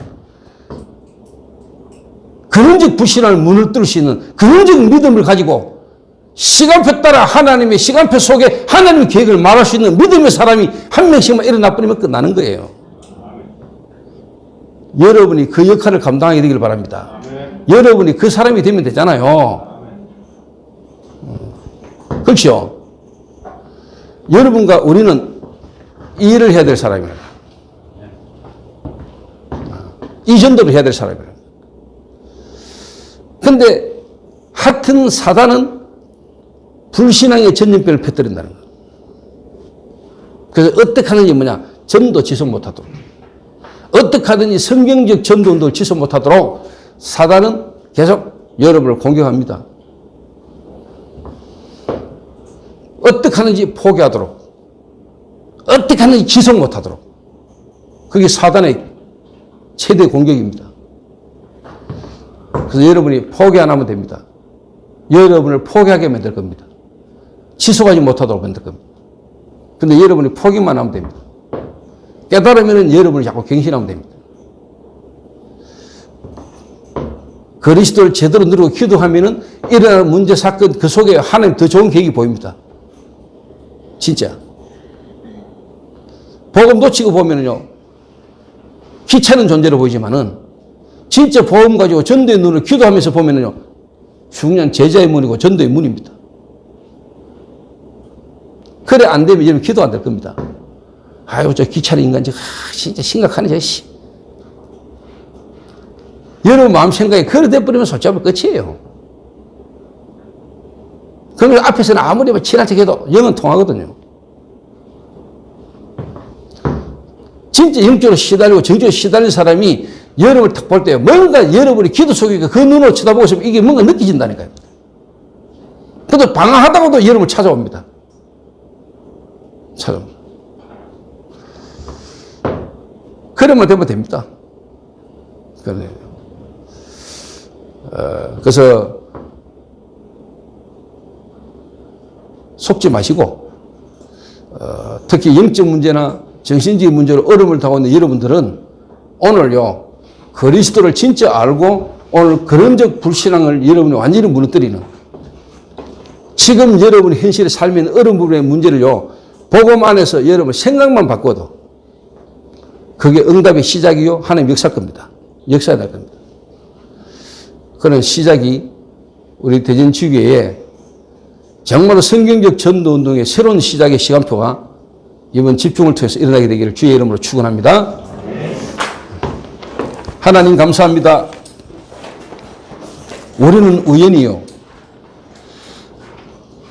근원적 불신앙을 문을 뚫을 수 있는 근원적 믿음을 가지고 시간표 따라 하나님의 시간표 속에 하나님의 계획을 말할 수 있는 믿음의 사람이 한 명씩만 일어나 버리면 끝나는 거예요. 여러분이 그 역할을 감당하게 되길 바랍니다. 여러분이 그 사람이 되면 되잖아요. 그렇죠? 여러분과 우리는 이 일을 해야 될 사람입니다. 이 전도를 해야 될 사람입니다. 근데 하여튼 사단은 불신앙의 전염병을 퍼뜨린다는 거예요. 그래서 어떻게 하는지 전도 지속 못하도록. 어떻게 하든지 성경적 전도운동을 지속 못하도록 사단은 계속 여러분을 공격합니다. 어떻게 하는지 포기하도록. 어떻게 하는지 지속 못하도록. 그게 사단의 최대 공격입니다. 그래서 여러분이 포기 안 하면 됩니다. 여러분을 포기하게 만들 겁니다. 지속하지 못하도록 만들 겁니다. 근데 여러분이 포기만 하면 됩니다. 깨달으면 여러분이 자꾸 갱신하면 됩니다. 그리스도를 제대로 누리고 기도하면 일어나는 문제, 사건 그 속에 하나님 더 좋은 계획이 보입니다. 진짜. 복음 놓치고 보면은요, 귀찮은 존재로 보이지만은 진짜 복음 가지고 전도의 눈을 기도하면서 보면은요, 중요한 제자의 문이고 전도의 문입니다. 그래 안 되면 여러분 기도 안 될 겁니다. 아유, 저 귀찮은 인간, 진짜 심각하네, 저. 여러분 마음 생각에 그래 돼버리면 손잡을 끝이에요. 그러면 앞에서는 아무리 친한 척 해도 영은 통하거든요. 진짜 영적으로 시달리고 정적으로 시달린 사람이 여러분을 딱 볼 때 뭔가 여러분이 기도 속에 그 눈으로 쳐다보고 있으면 이게 뭔가 느껴진다니까요. 그래도 방황하다가도 여러분을 찾아옵니다. 찾아옵니다. 그러면 되면 됩니다. 그래서 속지 마시고, 특히 영적 문제나 정신적인 문제로 어려움을 당하고 있는 여러분들은 오늘요, 그리스도를 진짜 알고 오늘 근원적 불신앙을 여러분이 완전히 무너뜨리는, 지금 여러분이 현실에 삶에 있는 어려운 부분의 문제를요, 복음 안에서 여러분 생각만 바꿔도 그게 응답의 시작이요 하나님 역사할 겁니다. 역사에 날 겁니다. 그런 시작이 우리 대전지교회에 정말로 성경적 전도운동의 새로운 시작의 시간표가 이번 집중을 통해서 일어나게 되기를 주의 이름으로 축원합니다. 하나님 감사합니다. 우리는 우연이요.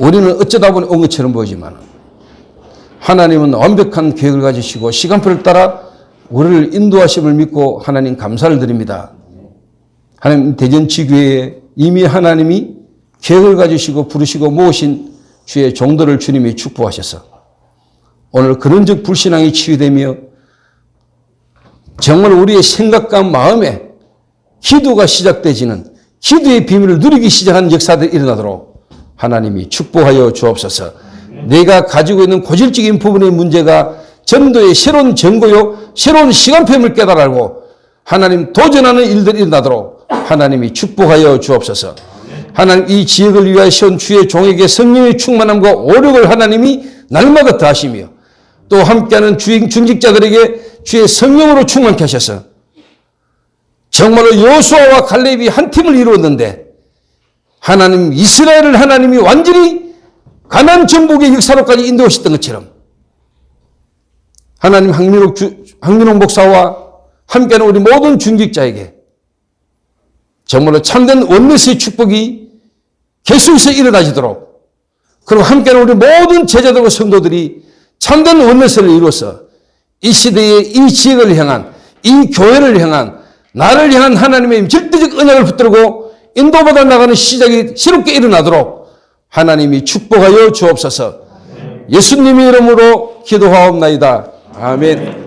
우리는 어쩌다 보니 온 것처럼 보이지만 하나님은 완벽한 계획을 가지시고 시간표를 따라 우리를 인도하심을 믿고 하나님 감사를 드립니다. 하나님 대전지교회에 이미 하나님이 계획을 가지시고 부르시고 모으신 주의 종들을 주님이 축복하셔서 오늘 그런적 불신앙이 치유되며 정말 우리의 생각과 마음에 기도가 시작되지는 기도의 비밀을 누리기 시작하는 역사들이 일어나도록 하나님이 축복하여 주옵소서. 내가 가지고 있는 고질적인 부분의 문제가 전도의 새로운 전고요 새로운 시간표임을 깨달고 하나님 도전하는 일들이 일어나도록 하나님이 축복하여 주옵소서. 하나님 이 지역을 위하여 주의 종에게 성령의 충만함과 오력을 하나님이 날마다 더하시며 또 함께하는 중직자들에게 주의 성령으로 충만케 하셔서 정말로 여호수아와 갈렙이 한 팀을 이루었는데 하나님 이스라엘을 하나님이 완전히 가나안 정복의 역사로까지 인도하셨던 것처럼 하나님 황민옥 목사와 함께하는 우리 모든 중직자에게 정말로 참된 원내스의 축복이 계속해서 일어나지도록 그리고 함께하는 우리 모든 제자들과 성도들이 참된 원내스를 이루어서 이 시대의 이 지역을 향한 이 교회를 향한 나를 향한 하나님의 절대적 언약을 붙들고 인도받아 나가는 시작이 새롭게 일어나도록 하나님이 축복하여 주옵소서. 예수님의 이름으로 기도하옵나이다. 아멘.